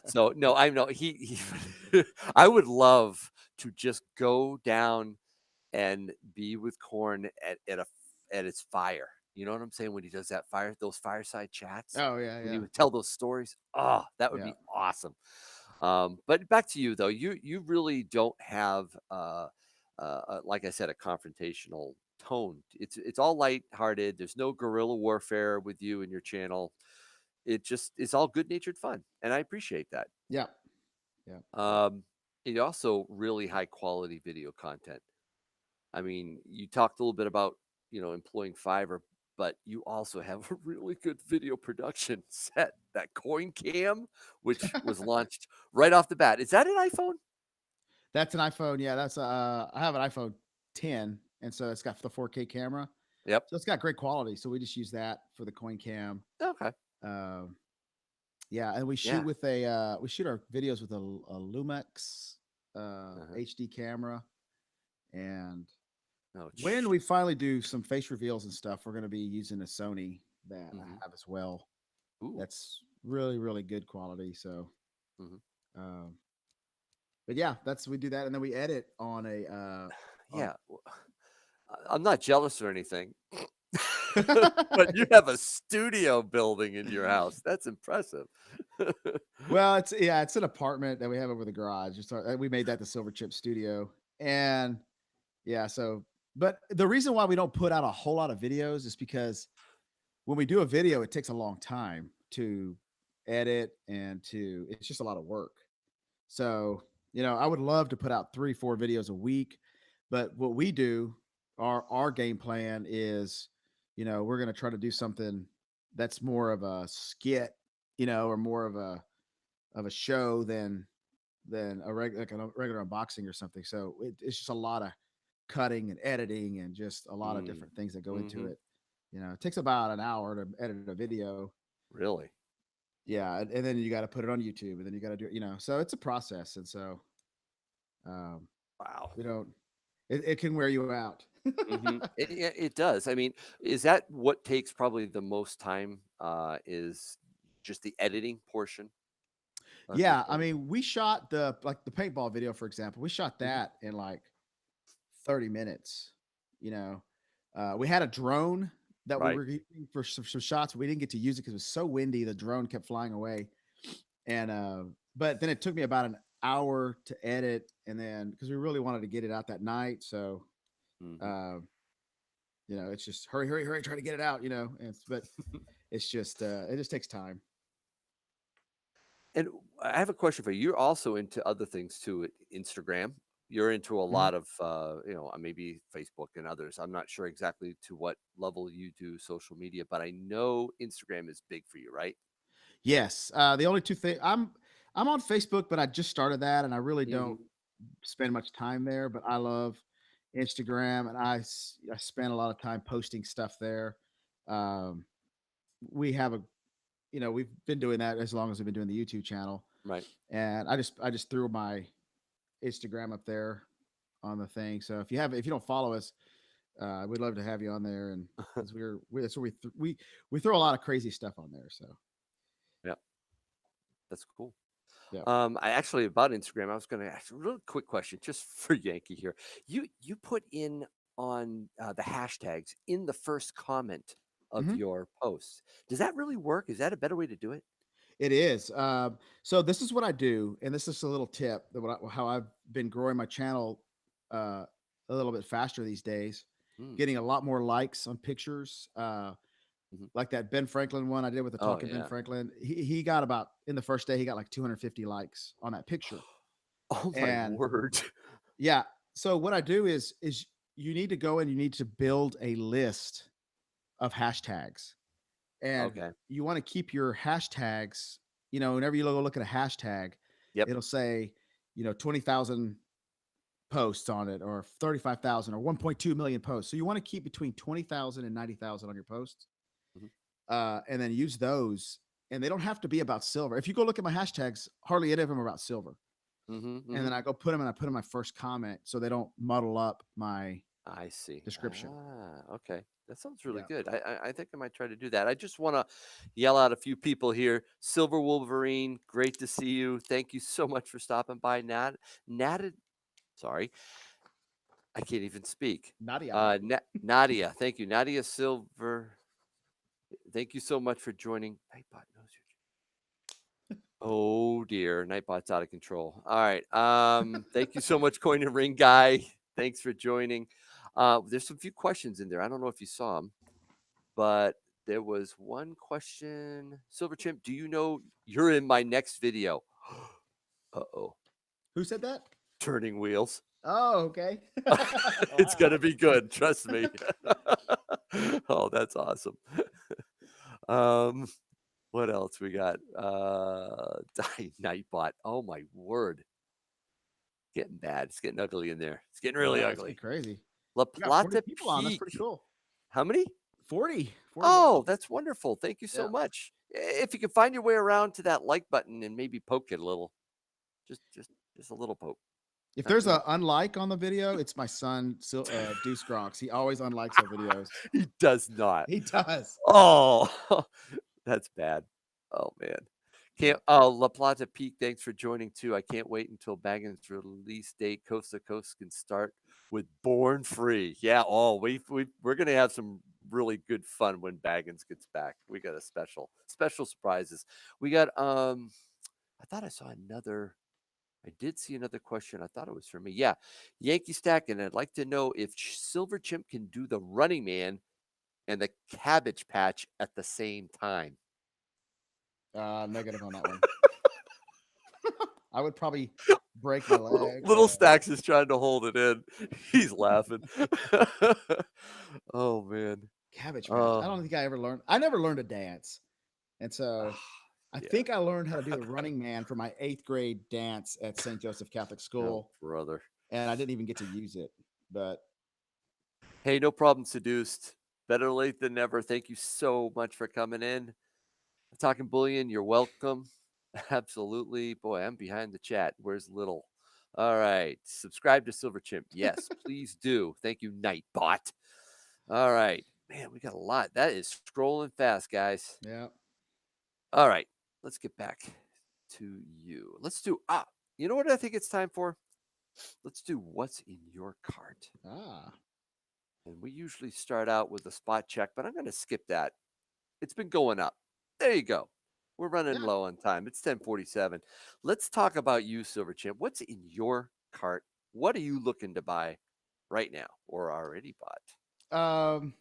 So no, I know he I would love to just go down and be with corn at its fire. You know what I'm saying? When he does those fireside chats, Oh yeah, when he yeah, would tell those stories, oh, that would yeah. be awesome. But back to you though, you really don't have, like I said, a confrontational tone. It's all lighthearted. There's no guerrilla warfare with you and your channel. It's all good natured fun, and I appreciate that. Yeah. Yeah. Um, and also really high quality video content. I mean, you talked a little bit about, employing Fiverr, but you also have a really good video production set. That Coin Cam, which was launched right off the bat. Is that an iPhone? That's an iPhone. Yeah, that's I have an iPhone 10, and so it's got the 4K camera. Yep. So it's got great quality. So we just use that for the coin cam. Okay. Um, yeah, and we shoot Yeah. with we shoot our videos with a Lumix Uh-huh. HD camera. And Oh, when we finally do some face reveals and stuff, we're going to be using a Sony that I Mhm. have as well. Ooh. That's really, really good quality. So, Mhm. um, but yeah, we do that, and then we edit on a on. Yeah. I'm not jealous or anything, but you have a studio building in your house. That's impressive. Well, it's an apartment that we have over the garage. We made that the Silver Chip Studio, and yeah, so but the reason why we don't put out a whole lot of videos is because when we do a video, it takes a long time to edit it's just a lot of work. So, I would love to put out 3, 4 videos a week, but what we do, our game plan is, we're going to try to do something that's more of a skit, or more of a show than like a regular unboxing or something. So it's just a lot of cutting and editing and just a lot of Mm. different things that go into Mhm. it. It takes about an hour to edit a video. Really? Yeah, and then you got to put it on YouTube, and then you got to do, so it's a process, and so Wow. we don't. It can wear you out. It does. I mean, is that what takes probably the most time? Is just the editing portion of your Yeah, I channel? mean, we shot the paintball video, for example. We shot Mhm. that in like 30 minutes. You know, we had a drone that we Right. were using for some shots. We didn't get to use it because it was so windy. The drone kept flying away, and but then it took me about an hour to edit, and then because we really wanted to get it out that night, so Mhm. uh, it's just hurry, hurry, hurry, try to get it out. But it's just it just takes time. And I have a question for you. You're also into other things too, Instagram. You're into a Mhm. lot of, maybe Facebook and others. I'm not sure exactly to what level you do social media, but I know Instagram is big for you, right? Yes, the only two things I'm on Facebook, but I just started that, and I really Hmm. don't spend much time there. But I love Instagram, and I spend a lot of time posting stuff there. Um, we have we've been doing that as long as we've been doing the YouTube channel, Right. and I just threw my Instagram up there on the thing. So if you don't follow us, we'd love to have you on there, and because that's where we throw a lot of crazy stuff on there. So Yeah, that's cool. yeah. I actually about Instagram, I was going to ask a real quick question just for Yankee here. You put in on the hashtags in the first comment of Mhm. your posts. Does that really work? Is that a better way to do it? It is. So this is what I do, and this is a little tip that how I've been growing my channel uh, a little bit faster these days, Mm, getting a lot more likes on pictures. mhm. Like that Ben Franklin one I did with the Oh talking Ben yeah. Franklin. He got about in the first day he got like 250 likes on that picture. Oh my And word. yeah, so what I do is you need to go and you need to build a list of hashtags. And Okay. you want to keep your hashtags, whenever you look at a hashtag, Yep. it'll say, 20,000 posts on it or 35,000 or 1.2 million posts. So you want to keep between 20,000 and 90,000 on your posts. Mhm, And then use those. And they don't have to be about silver. If you go look at my hashtags, hardly any of them are about silver. mhm, And mhm. then I go put them and I put in my first comment so they don't muddle up my I see. description. Okay. That sounds really Yeah. good. I think I might try to do that. I just want to yell out a few people here. Silver Wolverine, great to see you. Thank you so much for stopping by. Nat, sorry, I can't even speak. Nadia. Nadia, thank you. Nadia Silver. Thank you so much for joining. Nightbot knows your. Oh dear, Nightbot's out of control. All right. Thank you so much, Coin and Ring guy. Thanks for joining. There's some few questions in there. I don't know if you saw them, but there was one question. Silver Chimp, do you know you're in my next video? Uh-oh. Who said that? Turning wheels. Oh, okay. It's Wow. gonna be good, trust me. Oh, that's awesome. Um, what else we got? Nightbot. Oh my word. Getting bad. It's getting ugly in there. It's getting really Yeah, it's ugly. crazy. La We got 40 Plata people on. That's pretty Peak. cool. How many? 40. 40 Oh, watching. that's wonderful. Thank you so Yeah. much. If you can find your way around to that like button and maybe poke it a little, just a little poke. If Not there's too a much. unlike on the video, it's my son, Deuce Gronks. He always unlikes our videos. He does not. He does. Oh, that's bad. Oh man. Can't La Plata Peak, thanks for joining too. I can't wait until Baggins release date Coast to Coast can start with Born Free. Yeah, we're gonna have some really good fun when Baggins gets back. We got a special surprises. We got I thought I saw another. I did see another question. I thought it was for me. Yeah, Yankee Stack, and I'd like to know if Silver Chimp can do the Running Man and the Cabbage Patch at the same time. Negative on that one. I would probably break my leg. Little Stacks is trying to hold it in. He's laughing. Oh man. Cabbage Patch. I don't think I ever learned. I never learned to dance, and so I Yeah. think I learned how to do the Running Man for my 8th grade dance at St. Joseph Catholic Oh, School, brother. and I didn't even get to use it. But Hey, no problem, Seduced. Better late than never. Thank you so much for coming in. Talking Bullion, you're welcome. Absolutely. Boy, I'm behind the chat. Where's Little? All right. Subscribe to Silver Chimp. Yes, please do. Thank you, Nightbot. All right. Man, we got a lot. That is scrolling fast, guys. yeah, All right. Let's get back to you. Let's do, you know what I think it's time for? Let's do what's in your cart. And we usually start out with a spot check, but I'm going to skip that. It's been going up. There you go. We're running Yeah. low on time. It's 10:47. Let's talk about you, Silver Champ. What's in your cart? What are you looking to buy right now or already bought?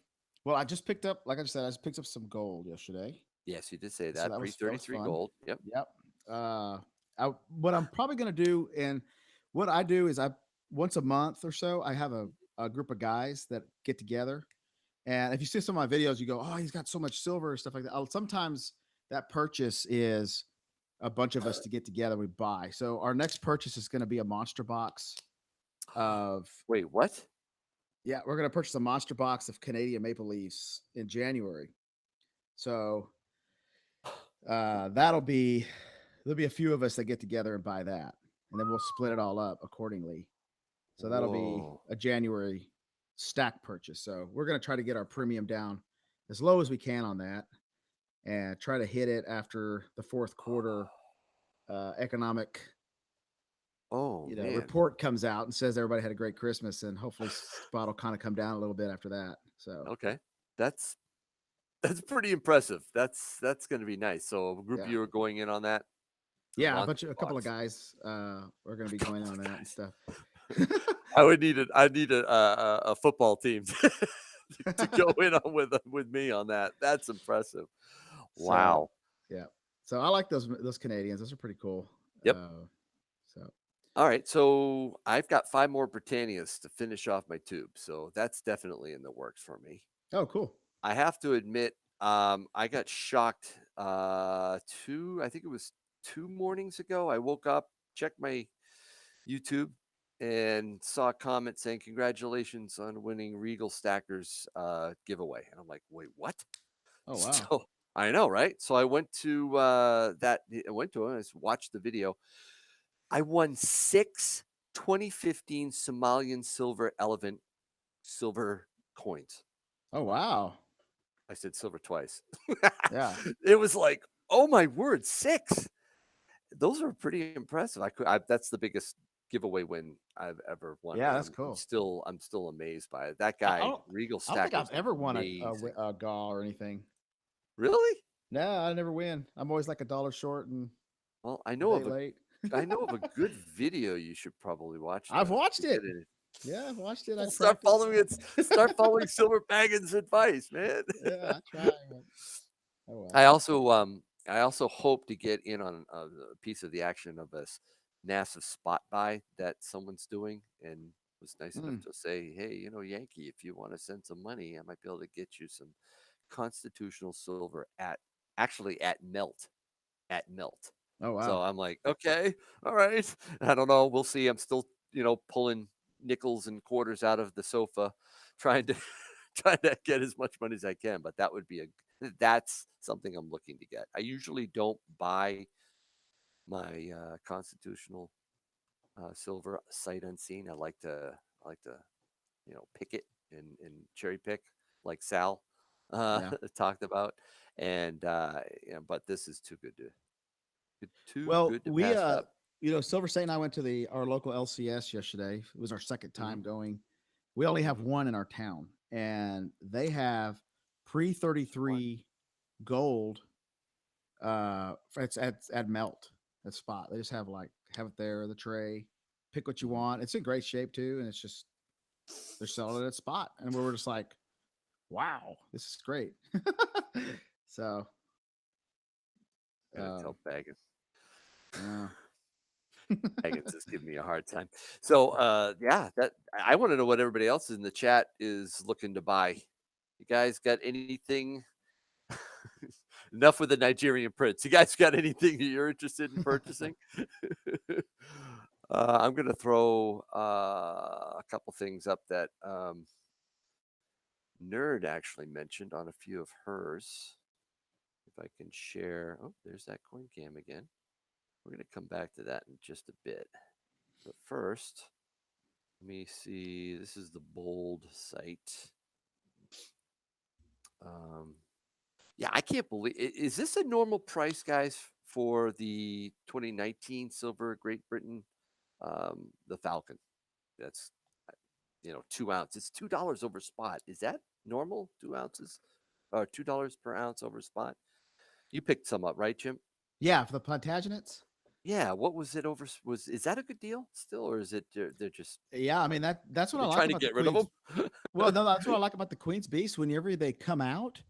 Well, I just picked up, like I said, I just picked up some gold yesterday. Yes, you did say So that. that Pre was 33 fun. gold. Yep. Yep. What I'm probably gonna do, and what I do is I once a month or so I have a group of guys that get together, and if you see some of my videos, you go, "Oh, he's got so much silver and stuff like that." Sometimes that purchase is a bunch of us to get together. We buy. So our next purchase is going to be a monster box of. Wait, what? Yeah, we're going to purchase a monster box of Canadian maple leaves in January. So there'll be a few of us that get together and buy that, and then we'll split it all up accordingly. So that'll be Whoa. a January stack purchase. So we're going to try to get our premium down as low as we can on that, and try to hit it after the fourth quarter economic Man. report comes out and says everybody had a great Christmas, and hopefully spot will kind of come down a little bit after that. So Okay. That's pretty impressive. That's going to be nice. So a group of yeah. you are going in on that. Yeah, Monster a couple of box. guys are going to be going on that and stuff. I need a football team to go in on with me on that. That's impressive. Wow. So, yeah. So I like those Canadians. Those are pretty cool. Yep. So All right. So I've got 5 more Britannias to finish off my tube. So that's definitely in the works for me. oh, cool. I have to admit, I got shocked. I think it was 2 mornings ago. I woke up, checked my YouTube, and saw a comment saying, "Congratulations on winning Regal Stackers giveaway." And I'm like, "Wait, what?" Oh wow. So I know, right? So I went to I went to it. I just watched the video. I won 6 2015 Somalian silver elephant silver coins. Oh wow. I said silver twice. Yeah. It was like, oh my word, 6. Those are pretty impressive. That's the biggest giveaway win I've ever won. Yeah, And that's cool. I'm still amazed by it. That I guy, don't, Regal I don't think Stackers, I've ever won amazing. a GAW or anything. Really? No, I never win. I'm always like $1 short and Well, I a know day of a late. I know of a good video you should probably watch I've watched to it. get in. Yeah, I've watched it. I Well, start practice. following it. Start following Silver Baggins' advice, man. Yeah, I try. But, oh well. I also hope to get in on a piece of the action of this massive spot buy that someone's doing, and was nice enough Mm. to say, hey, Yankee, if you want to send some money, I might be able to get you some constitutional silver at melt. Oh So wow. I'm like, okay, all right. I don't know. We'll see. I'm still, pulling nickels and quarters out of the sofa, trying to trying to get as much money as I can. But that's something I'm looking to get. I usually don't buy my constitutional silver sight unseen. I like to pick it and cherry pick like Sal Yeah. talked about. And but this is too Well, good to we pass up. Silversaint and I went to our local LCS yesterday. It was our second Hmm. time going. We only have Hmm. one in our town, and they have pre-33 gold. It's at melt that spot. They just have it there, the tray. Pick what you Hmm. want. It's in great shape too, and it's just they're selling it at spot, and we were just like, wow, this is great. So, Gotta um, tell Baggins. yeah. Baggins is giving me a hard time. So yeah, that I want to know what everybody else in the chat is looking to buy. You guys got anything? Enough with the Nigerian prince. You guys got anything that you're interested in purchasing? I'm gonna throw a couple things up that Nerd actually mentioned on a few of hers. If I can share. Oh, there's that coin cam again. We're going to come back to that in just a bit. But first, let me see. This is the bold site. Um, yeah, I can't believe. Is this a normal price, guys, for the 2019 silver Great Britain, the Falcon? That's 2 ounce. It's $2 over spot. Is that normal? 2 ounces or $2 per ounce over spot? You picked some up, right, Jim? Yeah, for the Plantagenets. Yeah. What was it over? Is that a good deal still, or is it they're just Yeah, I mean that's are what I they like trying to about the get rid of Queens. them? Well, no, that's what I like about the Queen's Beast. Whenever they come out,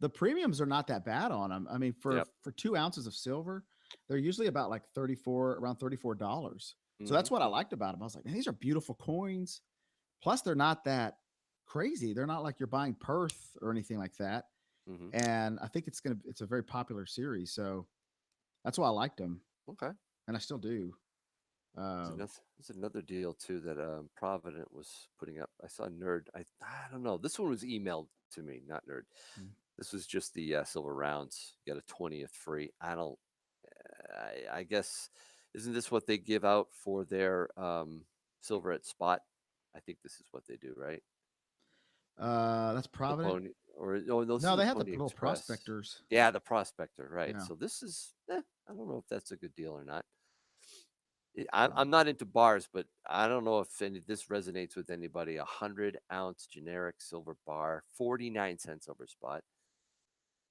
the premiums are not that bad on them. I mean, for Yep. for 2 ounces of silver, they're usually about like around $34. So Hmm. that's what I liked about them. I was like, man, these are beautiful coins. Plus, they're not that crazy. They're not like you're buying Perth or anything like that. Hmm. And I think it's a very popular series. So that's why I liked them, Okay. and I still do. Um, There's another deal too that Provident was putting up. I saw Nerd. I don't know. This one was emailed to me, not Nerd. mm. This was just the silver rounds. You got a 20th free. I don't. I guess isn't this what they give out for their silver at spot? I think this is what they do, right? That's The Provident. Pony, or no, this No, is the they have the Pony little Express. prospectors. Yeah, the Prospector, right? Yeah. So this is, I don't know if that's a good deal or not. I'm not into bars, but I don't know if this resonates with anybody. 100-ounce generic silver bar, 49 cents over spot.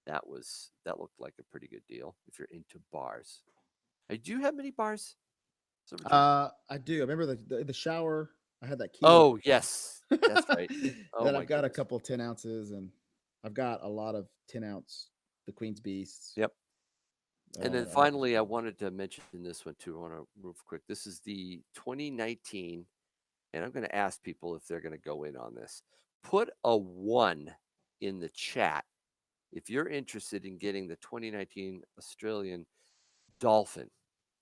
That looked like a pretty good deal if you're into bars. Do you have many bars, Silver Jim? I do. I remember the shower. I had that key. Oh yes, that's right. Oh Then my I've got a goodness. couple 10 ounces, and I've got a lot of 10 ounce, the Queen's Beasts. Yep. And then That finally, I wanted to mention this one too. I want to move quick. This is the 2019, and I'm going to ask people if they're going to go in on this. Put a 1 in the chat if you're interested in getting the 2019 Australian Dolphin.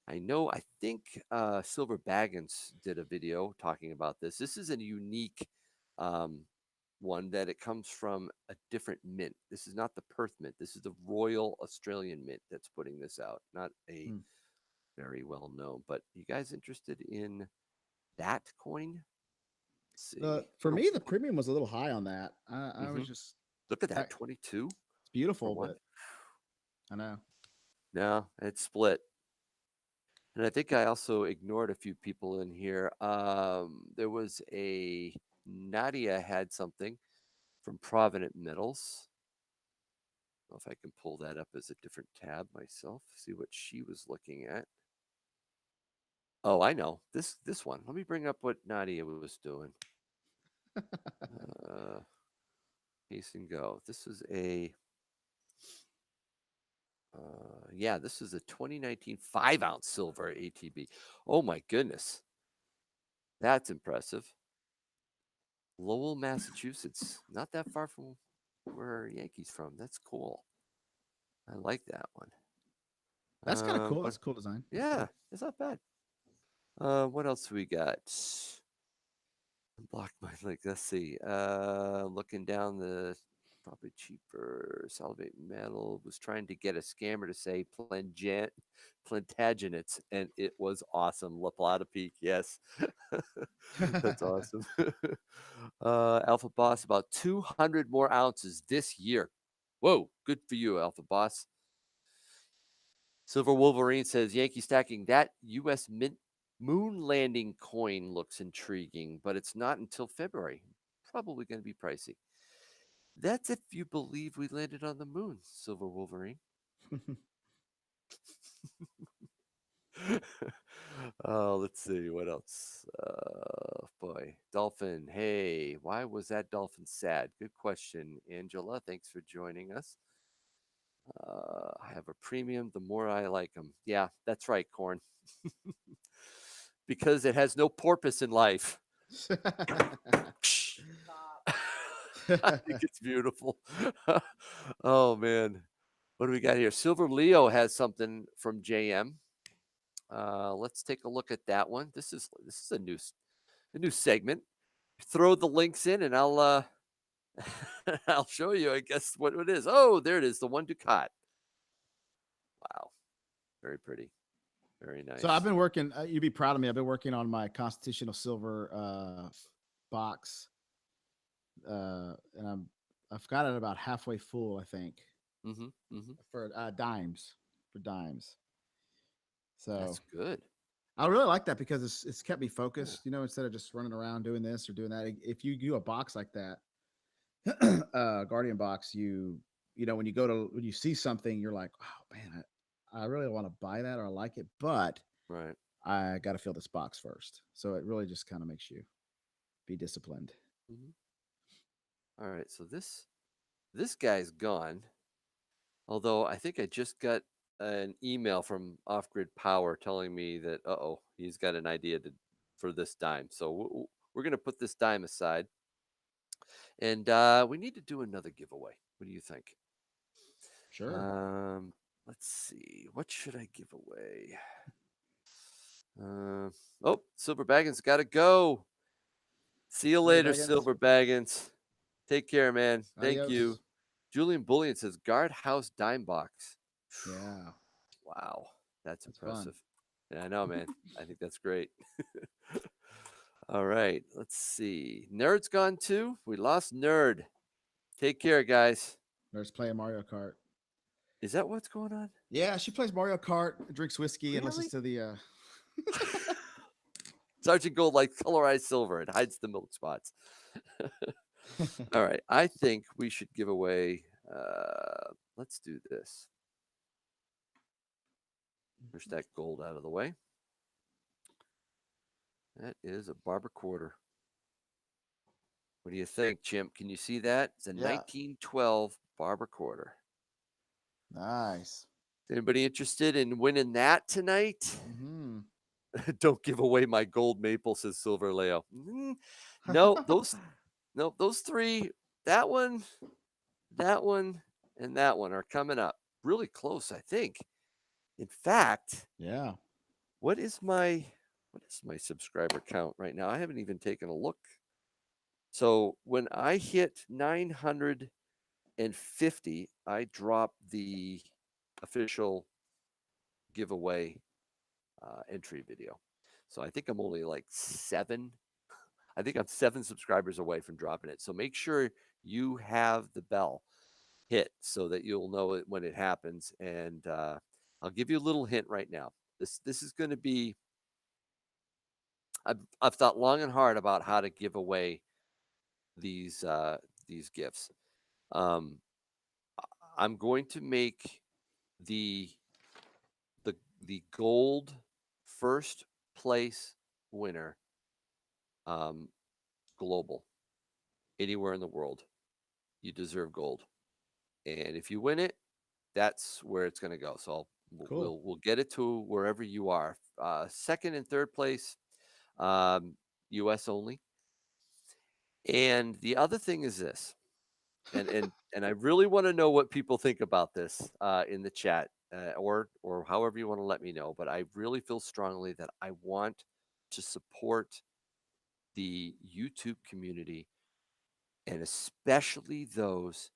I think Silver Baggins did a video talking about this. This is a unique um, one that it comes from a different mint. This is not the Perth mint. This is the Royal Australian Mint that's putting this out, not a Hmm. very well known. But you guys interested in that coin? Let's see. For me, the premium was a little high on that. I Hmm. was just Look at that, it's 22 for beautiful, one. but I know. No, it's split. And I think I also ignored a few people in here. There was Nadia had something from Provident Metals. know if I can pull that up as a different tab myself. See what she was looking at. Oh, I know this one. Let me bring up what Nadia was doing. Case and go. This is a yeah, this is a 2019 5-ounce silver ATB. Oh my goodness, that's impressive. Lowell, Massachusetts, not that far from where Yankee's from. That's cool. I like that one. That's kind of cool. That's a cool design. Yeah, it's not bad. What else we got? Block my link. Let's see. Looking down the probably cheaper salivate metal was trying to get a scammer to say Plantagenets, and it was awesome. La Plata Peak, yes, that's awesome. Alpha Boss, about 200 more ounces this year. Whoa, good for you, Alpha Boss. Silver Wolverine says Yankee stacking that U.S. Mint moon landing coin looks intriguing, but it's not until February. Probably going to be pricey. That's if you believe we landed on the moon, Silver Wolverine. Let's see what else. Boy, dolphin. Hey, why was that dolphin sad? Good question, Angela. Thanks for joining us. I have a premium. The more I like them. Yeah, that's right, Corn. Because it has no porpoise in life. I think it's beautiful. Oh man, what do we got here? Silver Leo has something from JM. Let's take a look at that one. This is a new segment. Throw the links in, and I'll I'll show you. I guess what it is. Oh, there it is. The one Ducat. Wow, very pretty, very nice. So I've been working. You'd be proud of me. I've been working on my constitutional silver box, and I've got it about halfway full, I think. For dimes, So that's good. I really like that because it's kept me focused. You know, instead of just running around doing this or doing that. If you do a box like that, Guardian box, you know when you see something, you're like, oh man, I really want to buy that or I like it, but right, I got to fill this box first. So it really just kind of makes you be disciplined. All right, so this guy's gone. Although I think I just got an email from Off Grid Power telling me that he's got an idea for this dime. So we're gonna put this dime aside, and we need to do another giveaway. What do you think? Sure. Let's see. What should I give away? Silver Baggins got to go. See you later, Silver Baggins. Take care, man. Thank you. Julian Bullion says Guard House Dime Box. Yeah. Wow. That's impressive. Fun. Yeah, I know, man. I think that's great. All right. Let's see. Nerd's gone too. We lost Nerd. Take care, guys. Nerd's playing Mario Kart. Is that what's going on? Yeah, she plays Mario Kart, drinks whiskey, and listens to the Sergeant Gold like colorized silver. It hides the milk spots. All right. I think we should give away. Let's do this. Push that gold out of the way. That is a barber quarter. What do you think, Chimp? Can you see that? It's a 1912 barber quarter. Nice. Anybody interested in winning that tonight? Don't give away my gold maple, says Silver Leo. No, those three, that one, and that one are coming up really close, I think. In fact, yeah. What is my subscriber count right now? I haven't even taken a look. So when I hit 950, I drop the official giveaway entry video. So I think I'm only like 7. I think I'm 7 subscribers away from dropping it. So make sure you have the bell hit so that you'll know it when it happens. And I'll give you a little hint right now. This is going to be. I've thought long and hard about how to give away these gifts. I'm going to make the gold first place winner global, anywhere in the world. You deserve gold, and if you win it, that's where it's going to go. So Cool. we'll get it to wherever you are. Second and third place, U.S. only. And the other thing is this, and I really want to know what people think about this in the chat, or however you want to let me know. But I really feel strongly that I want to support the YouTube community, and especially those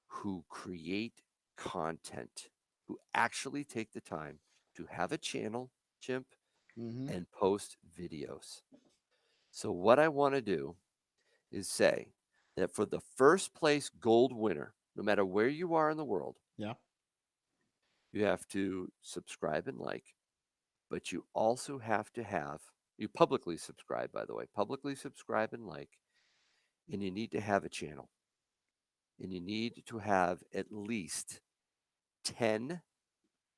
who create content, who actually take the time to have a channel, Chimp, Mm-hmm. and post videos. So what I want to do is say that for the first place gold winner, no matter where you are in the world, Yeah. you have to subscribe and like, but you also have to have, you publicly subscribe, by the way, publicly subscribe and like, and you need to have a channel. And you need to have at least 10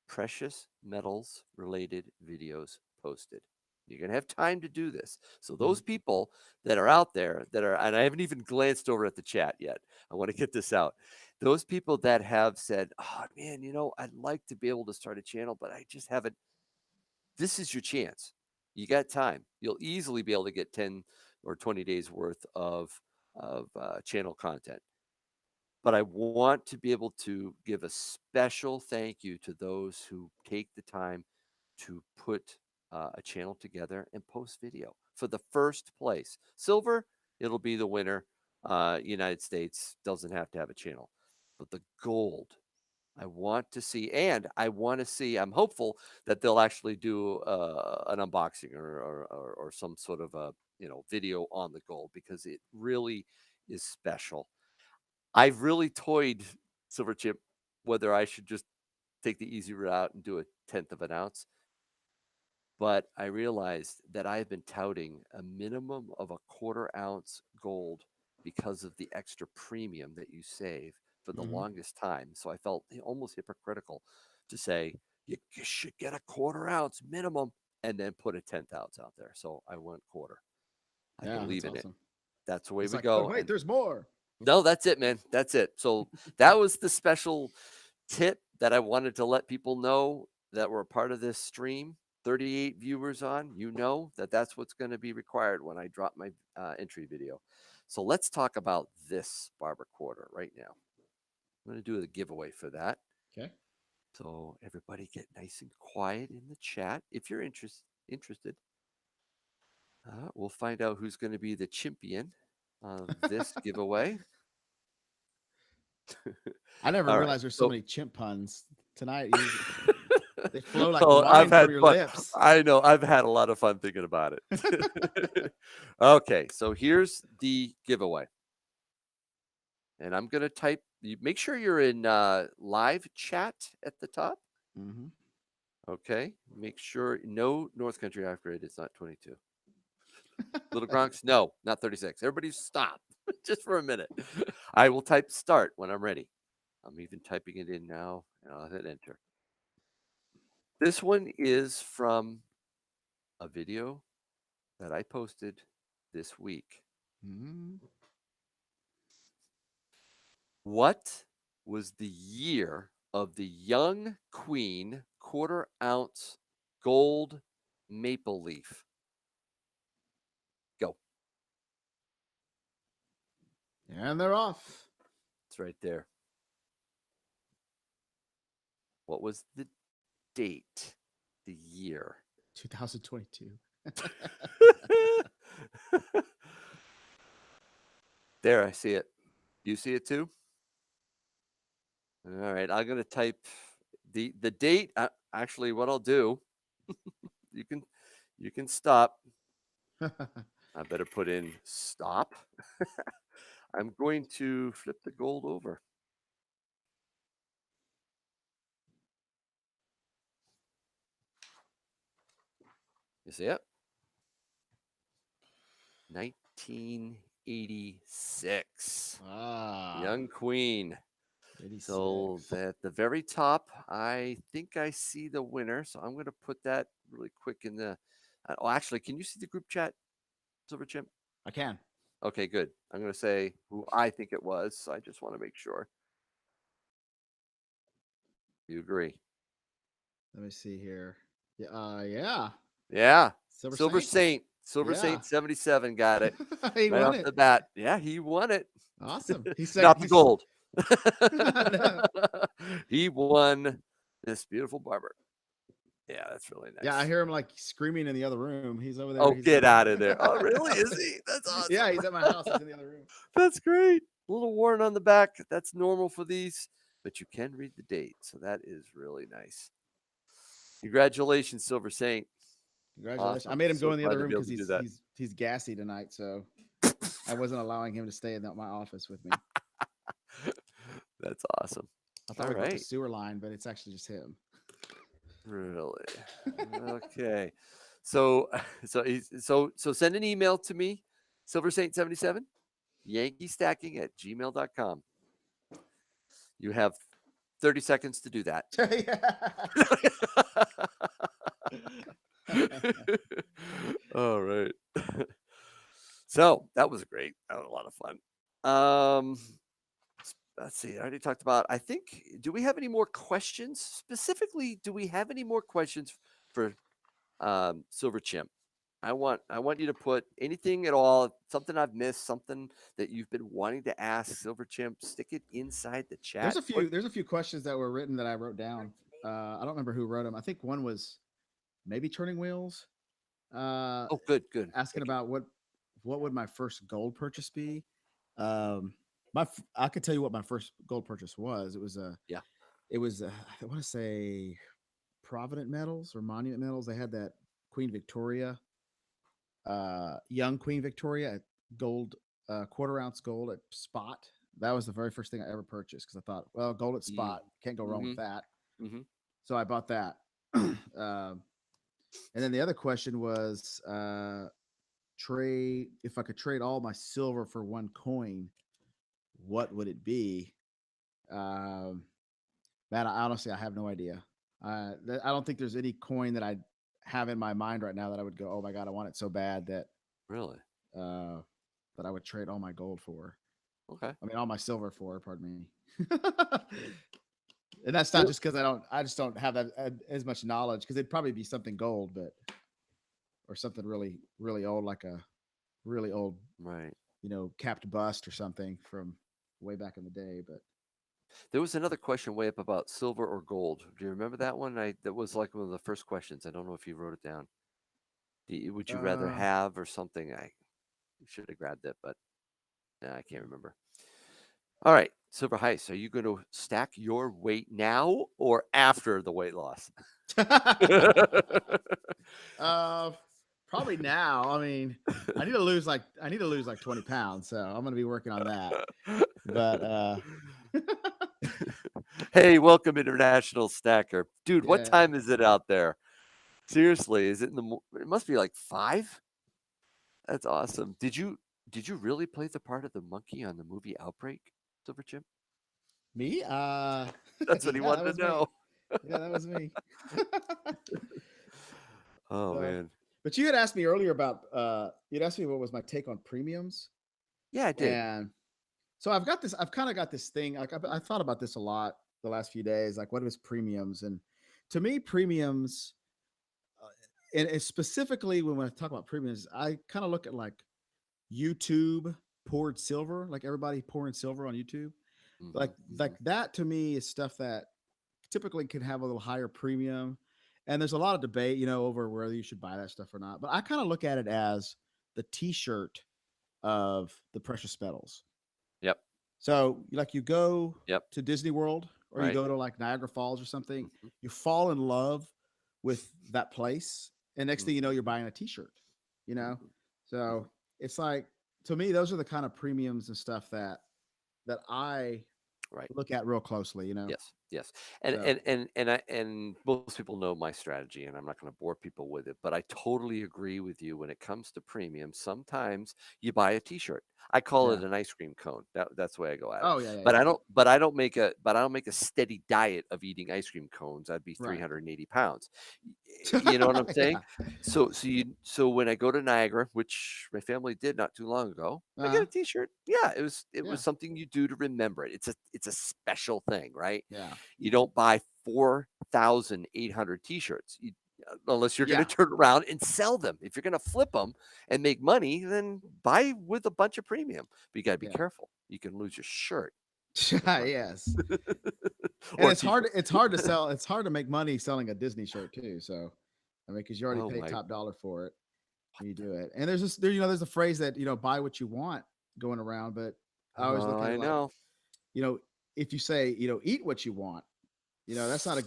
precious metals related videos posted. You're going to have time to do this. So, those people that are out there that are, and I haven't even glanced over at the chat yet, I want to get this out. Those people that have said, oh man, I'd like to be able to start a channel, but I just haven't. This is your chance. You got time. You'll easily be able to get 10 or 20 days worth of channel content. But I want to be able to give a special thank you to those who take the time to put a channel together and post video for the first place. Silver, it'll be the winner. United States doesn't have to have a channel. But the gold, I want to see, and I want to see, I'm hopeful that they'll actually do an unboxing or some sort of a video on the gold, because it really is special. I've really toyed, Silver Chip, whether I should just take the easy route and do a tenth of an ounce. But I realized that I have been touting a minimum of a quarter ounce gold because of the extra premium that you save for the longest time. So I felt almost hypocritical to say you should get a quarter ounce minimum and then put a tenth ounce out there. So I went quarter. I Yeah, believe that's in awesome. it. That's the way It's we like, but go. wait, And there's more. no, that's it, man. That's it. So that was the special tip that I wanted to let people know that were a part of this stream. 38 viewers on, that's what's going to be required when I drop my entry video. So let's talk about this barber quarter right now. I'm going to do the giveaway for that. Okay. So everybody get nice and quiet in the chat if you're interested. We'll find out who's going to be the champion of this giveaway. I never All right. realized there's so many chimp puns tonight. They flow like Oh, I've wine had from your fun. lips. I know. I've had a lot of fun thinking about it. Okay, so here's the giveaway. And I'm going to type, make sure you're in live chat at the top. Mm-hmm. Okay. Make sure no North Country upgrade. It's not 22. Little Gronks, no, not 36. Everybody stop just for a minute. I will type start when I'm ready. I'm even typing it in now, and I'll hit enter. This one is from a video that I posted this week. Mm-hmm. What was the year of the young queen quarter ounce gold maple leaf? Go. And they're off. It's right there. What was the date? The year? 2022. There, I see it. You see it too? All right, I'm gonna type the date. Actually, what I'll do, you can stop. I better put in stop. I'm going to flip the gold over. You see it? 1986. Ah. Young queen. So 86. at the very top, I think I see the winner. So I'm going to put that really quick in the. Oh, actually, can you see the group chat, Silver Chimp? I can. Okay, good. I'm going to say who I think it was. So I just want to make sure. You agree? Let me see here. Yeah. Yeah. Silver Saint. Silver Yeah. Saint 77 got it He right won off it. the bat. Yeah, he won it. Awesome. He's Not the he's- gold. No. He won this beautiful barber. Yeah, that's really nice. Yeah, I hear him like screaming in the other room. He's over there. Oh, He's get out of there. Oh, really? Is he? That's awesome. Yeah, he's at my house. He's in the other room. That's great. A little warning on the back. That's normal for these, but you can read the date. So that is really nice. Congratulations, Silver Saint. Congratulations. Awesome. I made him So go in the glad other to room be able because to do that. he's gassy tonight, so I wasn't allowing him to stay in my office with me. That's awesome. I thought All we built a right. sewer line, but it's actually just him. Really? Okay. So so send an email to me, Silversaint77, yankeestacking@gmail.com. You have 30 seconds to do that. All right. So that was great. That was a lot of fun. Let's see. I already talked about. I think. Do we have any more questions? Specifically, do we have any more questions for Silver Chimp? I want you to put anything at all, something I've missed, something that you've been wanting to ask Silver Chimp. Stick it inside the chat. There's a few questions that were written that I wrote down. I don't remember who wrote them. I think one was maybe Turning Wheels. Oh, good. Asking about what would my first gold purchase be. I could tell you what my first gold purchase was. It was I want to say Provident Metals or Monument Metals. They had that Queen Victoria, young Queen Victoria at gold, quarter ounce gold at spot. That was the very first thing I ever purchased because I thought, well, gold at spot, can't go wrong with that. Mm-hmm. So I bought that. And then the other question was trade if I could trade all my silver for one coin, what would it be? Man, I honestly have no idea. I don't think there's any coin that I have in my mind right now that I would go, oh my god, I want it so bad that Really that I would trade all my gold for. Okay. I mean, all my silver for. Pardon me. And that's not just because I just don't have that as much knowledge because it'd probably be something gold, but or something really, really old, like a really old, right, capped bust or something from way back in the day. But there was another question way up about silver or gold. Do you remember that one? That was like one of the first questions. I don't know if you wrote it down. Would you rather have or something? I should have grabbed it, but I can't remember. All right, Silver Heist, are you going to stack your weight now or after the weight loss? Probably now. I mean, I need to lose like 20 pounds, so I'm going to be working on that. But hey, welcome International Stacker, dude. What Yeah. time is it out there? Seriously, is it in the? It must be like 5. That's awesome. Did you really play the part of the monkey on the movie Outbreak, Silver Chimp? Me? That's what he wanted to know. Yeah, that was me. Oh man. But you had asked me earlier about you'd asked me what was my take on premiums. Yeah, I did. And so I've kind of got this thing. Like I thought about this a lot the last few days. Like, what is premiums? And to me, premiums, and specifically when I talk about premiums, I kind of look at like YouTube poured silver, like everybody pouring silver on YouTube. Like that to me is stuff that typically can have a little higher premium. And there's a lot of debate, over whether you should buy that stuff or not. But I kind of look at it as the t-shirt of the precious metals. Yep. So like you go Yep. to Disney World or Right. you go to like Niagara Falls or something, you fall in love with that place. And next thing you know, you're buying a t-shirt, So it's like, to me, those are the kind of premiums and stuff that I look at real closely, Yes. Yes. And So and most people know my strategy, and I'm not going to bore people with it, but I totally agree with you when it comes to premium. Sometimes you buy a t-shirt. I call it yeah. an ice cream cone. That's the way I go at it. Oh yeah, yeah, But yeah. I don't make a steady diet of eating ice cream cones. I'd be Right. 380 pounds. You know what I'm saying? Yeah. So when I go to Niagara, which my family did not too long ago, I get Uh-huh. a t-shirt. Yeah, it was Yeah. something you do to remember it. It's a special thing, right? Yeah. You don't buy 4,800 t-shirts unless you're going to Yeah. turn around and sell them. If you're going to flip them and make money, then buy with a bunch of premium. But you got to be Yeah. careful. You can lose your shirt Yes. And or it's hard. t-shirt. It's hard to sell. It's hard to make money selling a Disney shirt too. So, I mean, because you already Oh paid my! top dollar for it when you do it. And there's this, there, there's a phrase that buy what you want going around. But I always look at I it like, know. you know, if you say, eat what you want, that's not a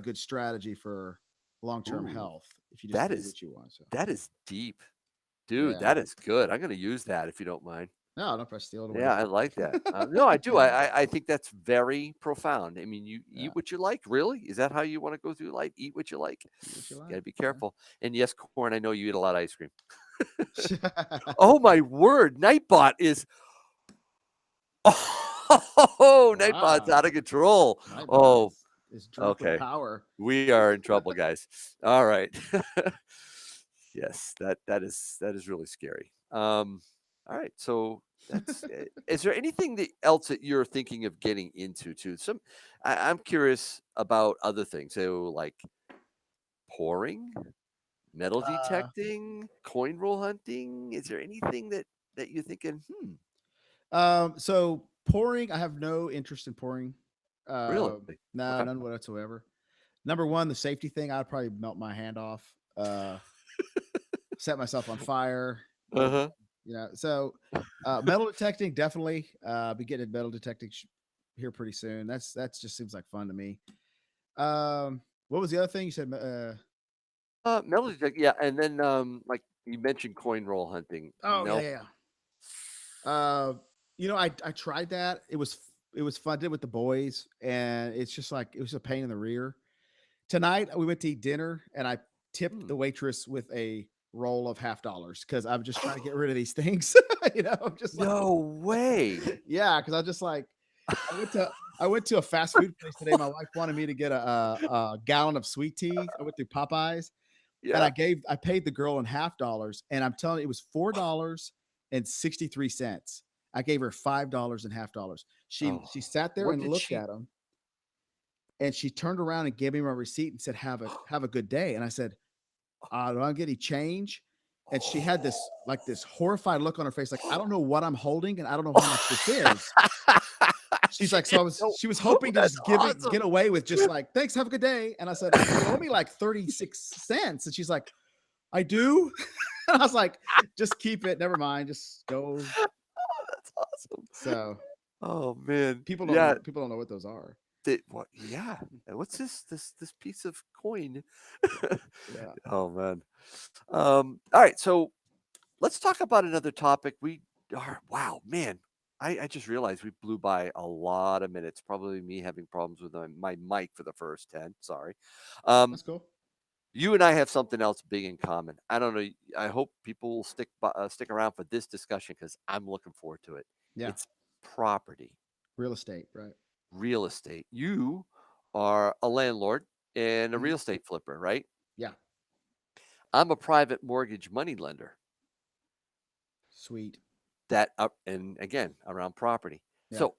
good strategy for long term Ooh, health. If you just that eat is what you want. So, that is deep, dude. yeah. That is good. I'm going to use that if you don't mind. No, don't press steal it away. Yeah, I like that. No, I do. I think that's very profound. I mean, you Yeah. eat what you like. Really, is that how you want to go through life? Eat what you like. Eat what you Got to like. be careful. And yes, Corn, I know you eat a lot of ice cream. Yeah. Oh my word, Nightbot is oh, Nightbot's Wow. out of control. Nightbot Oh, is drunk with okay. power. We are in trouble, guys. All right. Yes, that is really scary. All right. So is there anything else that you're thinking of getting into too? I'm curious about other things. So like pouring, metal Uh, detecting, coin roll hunting. Is there anything that you're thinking, so pouring, I have no interest in pouring. really? No, Okay. none whatsoever. Number one, the safety thing, I'd probably melt my hand off, set myself on fire. Uh-huh. So metal detecting, definitely. Be getting into metal detecting here pretty soon. That's just seems like fun to me. What was the other thing you said? Metal detect, yeah, and then like you mentioned coin roll hunting. Oh yeah, No. yeah, yeah. I tried that. It was fun. Did it with the boys, and it's just like it was a pain in the rear. Tonight we went to eat dinner, and I tipped Hmm. the waitress with a roll of $50 because I'm just trying to get rid of these things. I'm just like, No way. yeah, because I'm just like, I went to a fast food place today. My wife wanted me to get a gallon of sweet tea. I went through Popeyes, and Yeah. I paid the girl in $50, and I'm telling you, it was $4.63. I gave her $5 and $50. She Oh, she sat there what and did looked she? at him, and she turned around and gave me my receipt and said, "Have a good day." And I said, "Do I get any change?" And she had this horrified look on her face, like, I don't know what I'm holding, and I don't know how much this is. She's She like, so didn't know. she was Oh, hoping to that's just awesome. get away with just like, thanks, have a good day. And I said, you owe me like 36 cents. And she's like, I do. And I was like, just keep it. Never mind. Just go. Oh, that's awesome. So Oh man. people don't Yeah. know. People don't know what those are. What? Yeah. And what's this piece of coin? Yeah. Oh man. All right. So let's talk about another topic. We are wow, man. I just realized we blew by a lot of minutes. Probably me having problems with my mic for the first 10. Sorry. Um, That's cool. you and I have something else big in common. I don't know. I hope people will stick around for this discussion because I'm looking forward to it. Yeah. It's property, Real estate. Right. real estate. You are a landlord and a Mhm. real estate flipper, right? Yeah. I'm a private mortgage money lender. Sweet. That up and again around property. Yeah. So,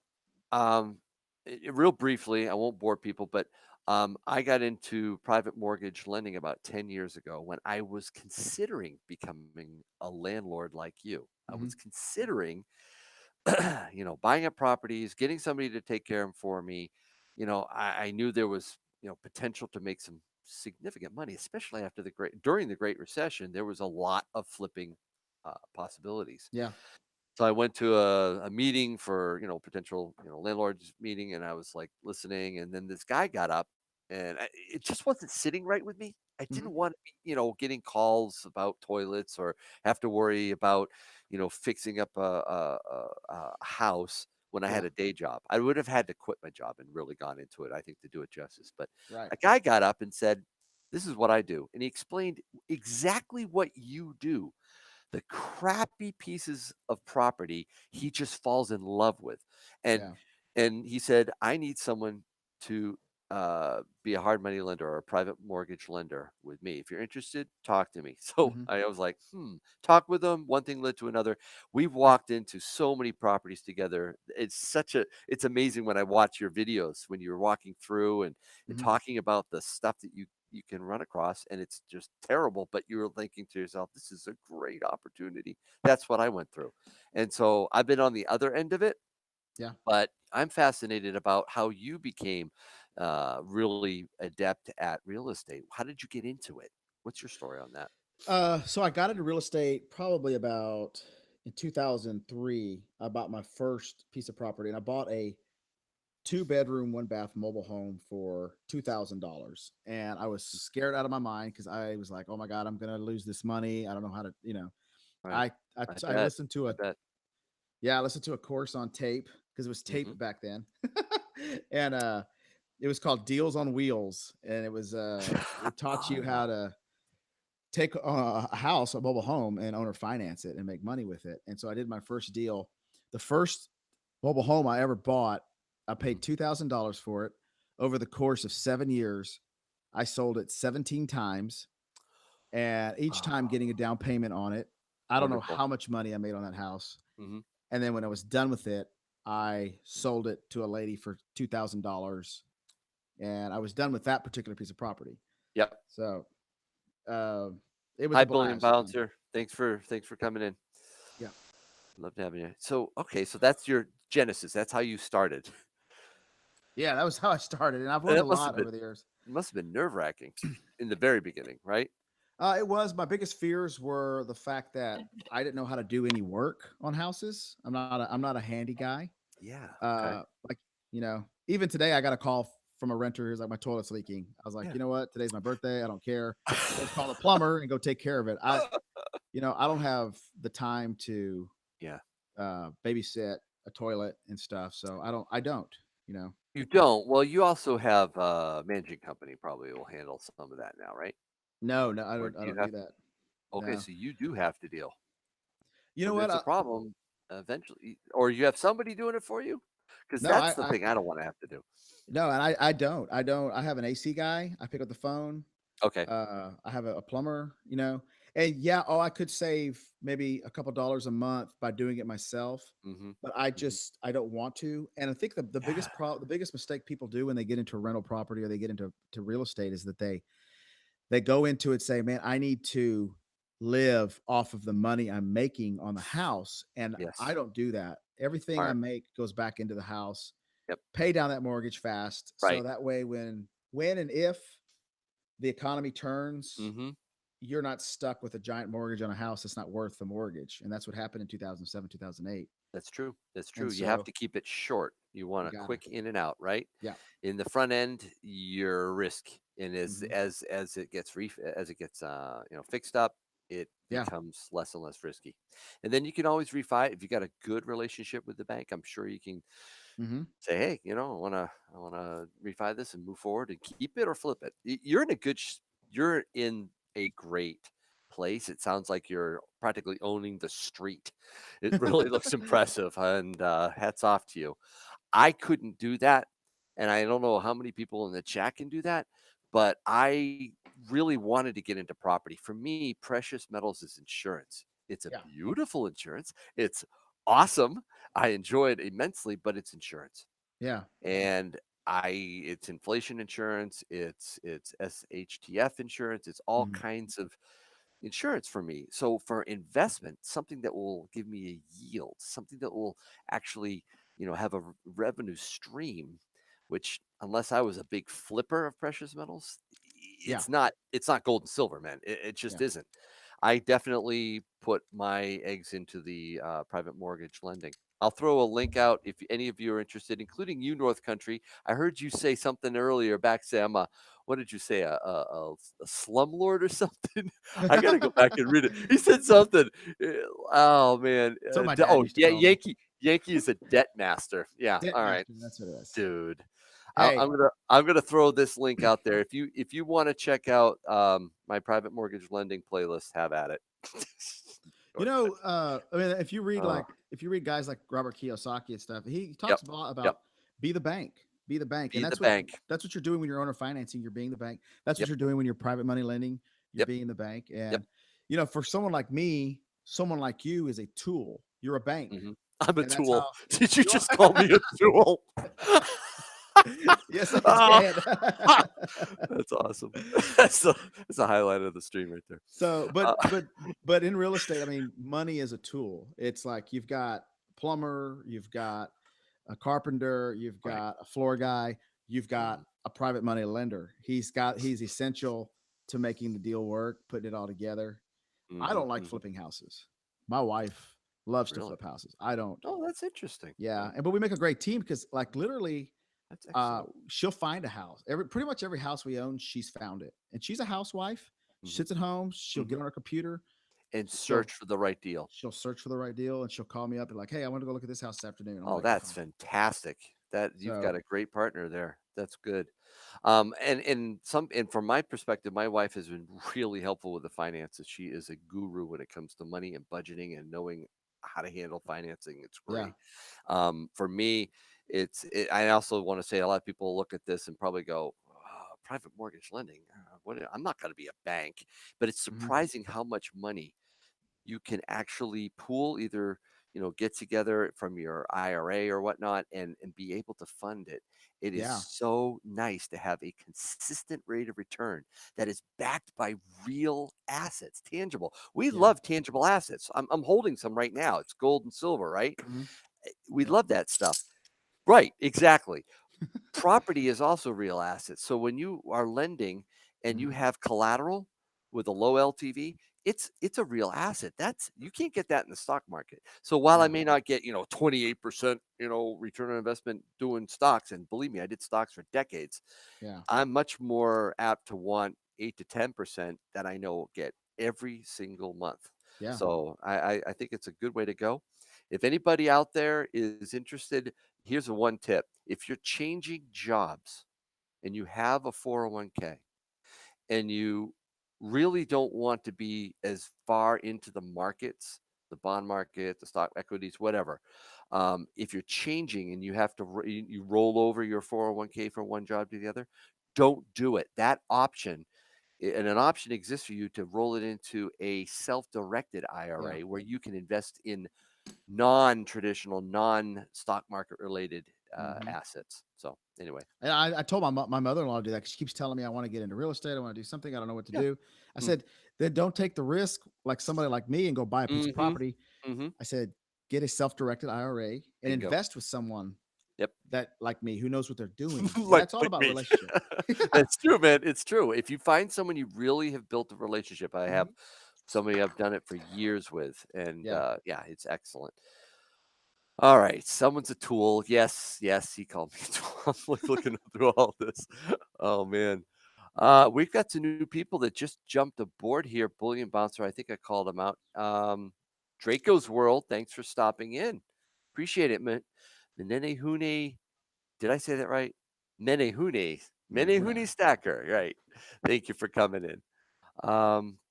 real briefly, I won't bore people, but I got into private mortgage lending about 10 years ago when I was considering becoming a landlord like you. I Hmm. was considering, buying up properties, getting somebody to take care of them for me. I knew there was, potential to make some significant money, especially after during the Great Recession. There was a lot of flipping possibilities. Yeah. So I went to a meeting for, potential, landlords meeting, and I was like listening. And then this guy got up, and it just wasn't sitting right with me. I Hmm. didn't want to be, getting calls about toilets or have to worry about, fixing up a house when I had Yeah. a day job. I would have had to quit my job and really gone into it, I think, to do it justice. But Right. a guy got up and said, "This is what I do." And he explained exactly what you do. The crappy pieces of property he just falls in love with. And Yeah. and he said, "I need someone to be a hard money lender or a private mortgage lender with me. If you're interested, talk to me." So Mhm. I was like, talk with him. One thing led to another. We've walked into so many properties together. It's amazing when I watch your videos when you're walking through and Mhm. talking about the stuff that you can run across, and it's just terrible, but you're thinking to yourself, this is a great opportunity. That's what I went through. And so I've been on the other end of it, Yeah. but I'm fascinated about how you became really adept at real estate. How did you get into it? What's your story on that? So I got into real estate probably about in 2003. I bought my first piece of property, and I bought a 2-bedroom, 1 bath mobile home for $2,000. And I was scared out of my mind because I was like, "Oh my God, I'm gonna lose this money. I don't know how to, Right. I I, I I bet. listened to I a bet. yeah, I listened to a course on tape because it was Hmm. tape back then, and it was called Deals on Wheels, and it taught you Oh, how to take a house, a mobile home, and owner finance it and make money with it. And so I did my first deal. The first mobile home I ever bought, I paid mhm. $2,000 for it. Over the course of 7 years, I sold it 17 times, and each time Oh, getting a down payment on it. I don't know wonderful. how much money I made on that house. Hmm. And then when I was done with it, I sold it to a lady for $2,000, and I was done with that particular piece of property. Yep. So uh, it was Hi, a Bullion blast. Bouncer. Thanks for coming in. Yeah. Loved having you. So okay, so that's your genesis. That's how you started. Yeah, that was how I started, and I've learned a That must have lot been over the years. nerve wracking in the very beginning, right? It was my biggest fears were the fact that I didn't know how to do any work on houses. I'm not a handy guy. Yeah. Okay. Like even today I got a call from a renter who's like, my toilet's leaking. I was like, Yeah. you know what? Today's my birthday. I don't care. Let's call the plumber and go take care of it. I don't have the time to Yeah. babysit a toilet and stuff, so I don't. You know. You don't. Well, you also have managing company probably will handle some of that now, right? No, no, Or do I you don't have? do that. Okay, No. so you do have to deal You know when what? there's a problem eventually, or you have somebody doing it for you, because No, that's the thing I don't want to have to do. no, and I don't. I have an AC guy. I pick up the phone. Okay. I have a plumber, and yeah, I could save maybe a couple dollars a month by doing it myself, Mm-hmm. but I Hmm. just I don't want to. And I think Yeah. the biggest mistake people do when they get into rental property or they get into real estate is that they go into it saying, "Man, I need to live off of the money I'm making on the house," and I Yes. don't do that. Everything I Smart. make goes back into the house. Yep. Pay down that mortgage fast, so Right. that way when and if the economy turns, Mm-hmm. you're not stuck with a giant mortgage on a house that's not worth the mortgage. And that's what happened in 2007, 2008. That's true. That's true. And You have so to keep it short. You want you a gotta, quick in and out, right? yeah. In the front end, you're risk, and Hmm. as it gets as it gets fixed up, it Yeah. becomes less and less risky. And then you can always refi if you got a good relationship with the bank. I'm sure you can Hmm. say, hey, I wanna refi this and move forward and keep it or flip it. You're in a you're in a great place. It sounds like you're practically owning the street. It really looks impressive, and hats off to you. I couldn't do that, and I don't know how many people in the chat can do that, but I really wanted to get into property. For me, precious metals is insurance. It's a Yeah. beautiful insurance. It's awesome. I enjoy it immensely, but it's insurance. Yeah. And it's inflation insurance, it's SHTF insurance, it's all Hmm. kinds of insurance for me. So for investment, something that will give me a yield, something that will actually, have a revenue stream, which unless I was a big flipper of precious metals, Yeah. it's not gold and silver, man. It just Yeah. isn't. I definitely put my eggs into the private mortgage lending. I'll throw a link out if any of you are interested, including you, North Country. I heard you say something earlier back, Sam. What did you say? A slumlord or something? I got to go back and read it. He said something. Oh man. So my dad Oh used to yeah, call me. Yankee. Yankee is a debt master. Yeah. Debt All right, master, that's what it is. dude. Hey, I'm gonna throw this link out there. If you want to check out my private mortgage lending playlist, have at it. I mean, if you read Uh, guys like Robert Kiyosaki and stuff, he yep. talks a lot Yep. about be the bank, and Be the that's bank. what you're doing when you're owner financing. You're being the bank. That's what Yep. you're doing when you're private money lending. You're Yep. being the bank, Yep. and for someone like me, someone like you is a tool. You're a bank, I'm a and that's tool. how Did you you just are. call me a tool? Yes, I Ah, did. that's awesome. That's a highlight of the stream right there. So, Uh, but in real estate, I mean, money is a tool. It's like you've got a plumber, you've got a carpenter, you've Right. got a floor guy, you've got Mhm. a private money lender. He's essential to making the deal work, putting it all together. I don't like Mhm. flipping houses. My wife loves to Really? flip houses. I don't. Oh, that's interesting. Yeah, but we make a great team because, like, literally, That's excellent. she'll find a house. Pretty much every house we own, she's found it, and she's a housewife. She Mhm. sits at home. She'll get Mhm. on her computer. And She'll search for the right deal. she'll search for the right deal, and she'll call me up and like, "Hey, I want to go look at this house this afternoon." I'm Oh, like, that's "Fine." fantastic. That you've got So a great partner there. That's good. And from my perspective, my wife has been really helpful with the finances. She is a guru when it comes to money and budgeting and knowing how to handle financing. It's yeah, great. For me, I also want to say a lot of people look at this and probably go, "Oh, private mortgage lending. I'm not going to be a bank," but it's hmm surprising how much money you can actually pool, either get together from your IRA or whatnot, and be able to fund it. It is yeah, so nice to have a consistent rate of return that is backed by real assets, tangible. We yeah, love tangible assets. I'm holding some right now. It's gold and silver, right? hmm We yep, love that stuff. Right, exactly. Property is also real assets. So when you are lending and you hmm have collateral with a low LTV, it's a real asset. You can't get that in the stock market. So while I yeah, may not get 28% return on investment doing stocks, and believe me, I did stocks for decades, yeah, I'm much more apt to want 8 to 10% that I know will get every single month. yeah, So I think it's a good way to go. If anybody out there is interested, here's a one tip. If you're changing jobs and you have a 401k and you really don't want to be as far into the markets, the bond market, the stock equities, whatever. If you're changing and you have to you roll over your 401k from one job to the other, don't do it. That option, and an option exists for you to roll it into a self-directed yeah. IRA where you can invest in non-traditional, non-stock market related hmm assets. So anyway, And I told my mother-in-law to do that because she keeps telling me I want to get into real estate. I want to do something. I don't know what to yeah. do. I Mm. said, then don't take the risk like somebody like me and go buy a piece of Mm-hmm. property. Mm-hmm. I said, get a self-directed IRA and Bingo. invest with someone Yep. that like me who knows what they're doing. And like that's all like about me. relationship. Yeah. It's true, man. It's true. If you find someone you really have built a relationship, I have Mhm. somebody I've done it for years with, and Yeah. yeah, it's excellent. All right, someone's a tool. Yes, yes, he called me a tool. I'm like looking through all this. Oh man. We've got some new people that just jumped aboard here. Bullion Bouncer, I think I called him out. Draco's World, thanks for stopping in. Appreciate it, man. Menehune, did I say that right? Menehune. Menehune Menehune. Stacker, right. Thank you for coming in.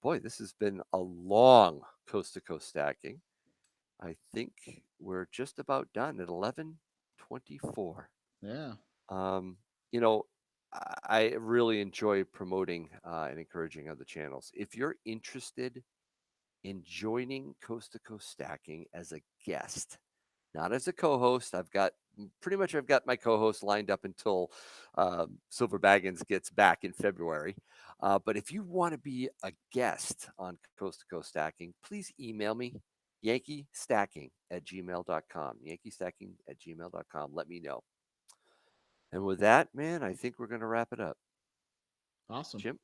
Boy, this has been a long coast to coast stacking. I think we're just about done at 11:24. Yeah. Um, you know, I really enjoy promoting and encouraging other channels. If you're interested in joining Coast to Coast Stacking as a guest, not as a co-host, I've got my co-host lined up until Silver Baggins gets back in February. But if you want to be a guest on Coast to Coast Stacking, please email me, yankee stacking@gmail.com. Yankee stacking@gmail.com. Let me know. And with that, man, I think we're going to wrap it up. Awesome. Chimp,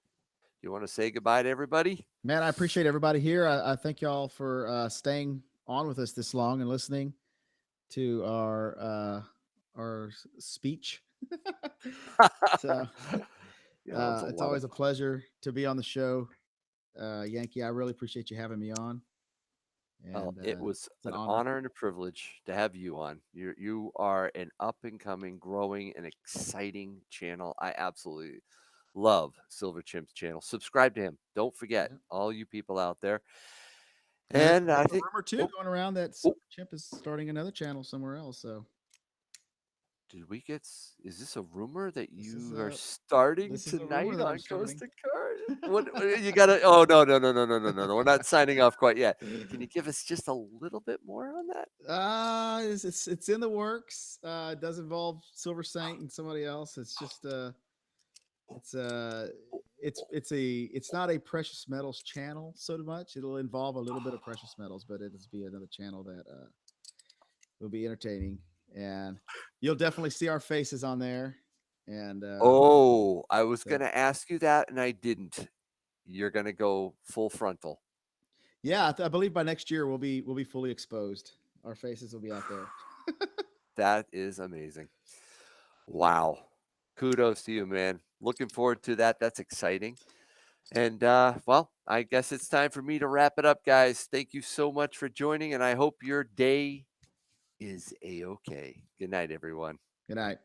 you want to say goodbye to everybody? Man, I appreciate everybody here. I thank y'all for staying on with us this long and listening to our speech. So It's a it's lot of always a pleasure to be on the show. Yankee, I really appreciate you having me on. And it was it's an an honor. honor and a privilege to have you on. You are an up and coming, growing, and exciting channel. I absolutely love Silver Chimp's channel. Subscribe to him. Don't forget, Yeah. all you people out there. And And I there's a think, rumor too oh, going around that Silver Chimp is starting another channel somewhere else. So did we get? Is this a rumor that This is you are a starting this is a rumor tonight that I'm on Coast starting. to Card? What you gotta? Oh no no no no no no no no! We're not signing off quite yet. Can you give us just a little bit more on that? It's in the works. It does involve Silversaint and somebody else. It's just it's it's not a precious metals channel so much. It'll involve a little bit of precious metals, but it'll be another channel that will be entertaining, and you'll definitely see our faces on there. And Oh, I was so, gonna ask you that, and I didn't. You're gonna go full frontal. yeah, I believe by next year we'll be fully exposed. Our faces will be out there. That is amazing. Wow. Kudos to you, man. Looking forward to that. That's exciting. And well, I guess it's time for me to wrap it up, guys. Thank you so much for joining, and I hope your day is a-okay. Good night, everyone. Good night.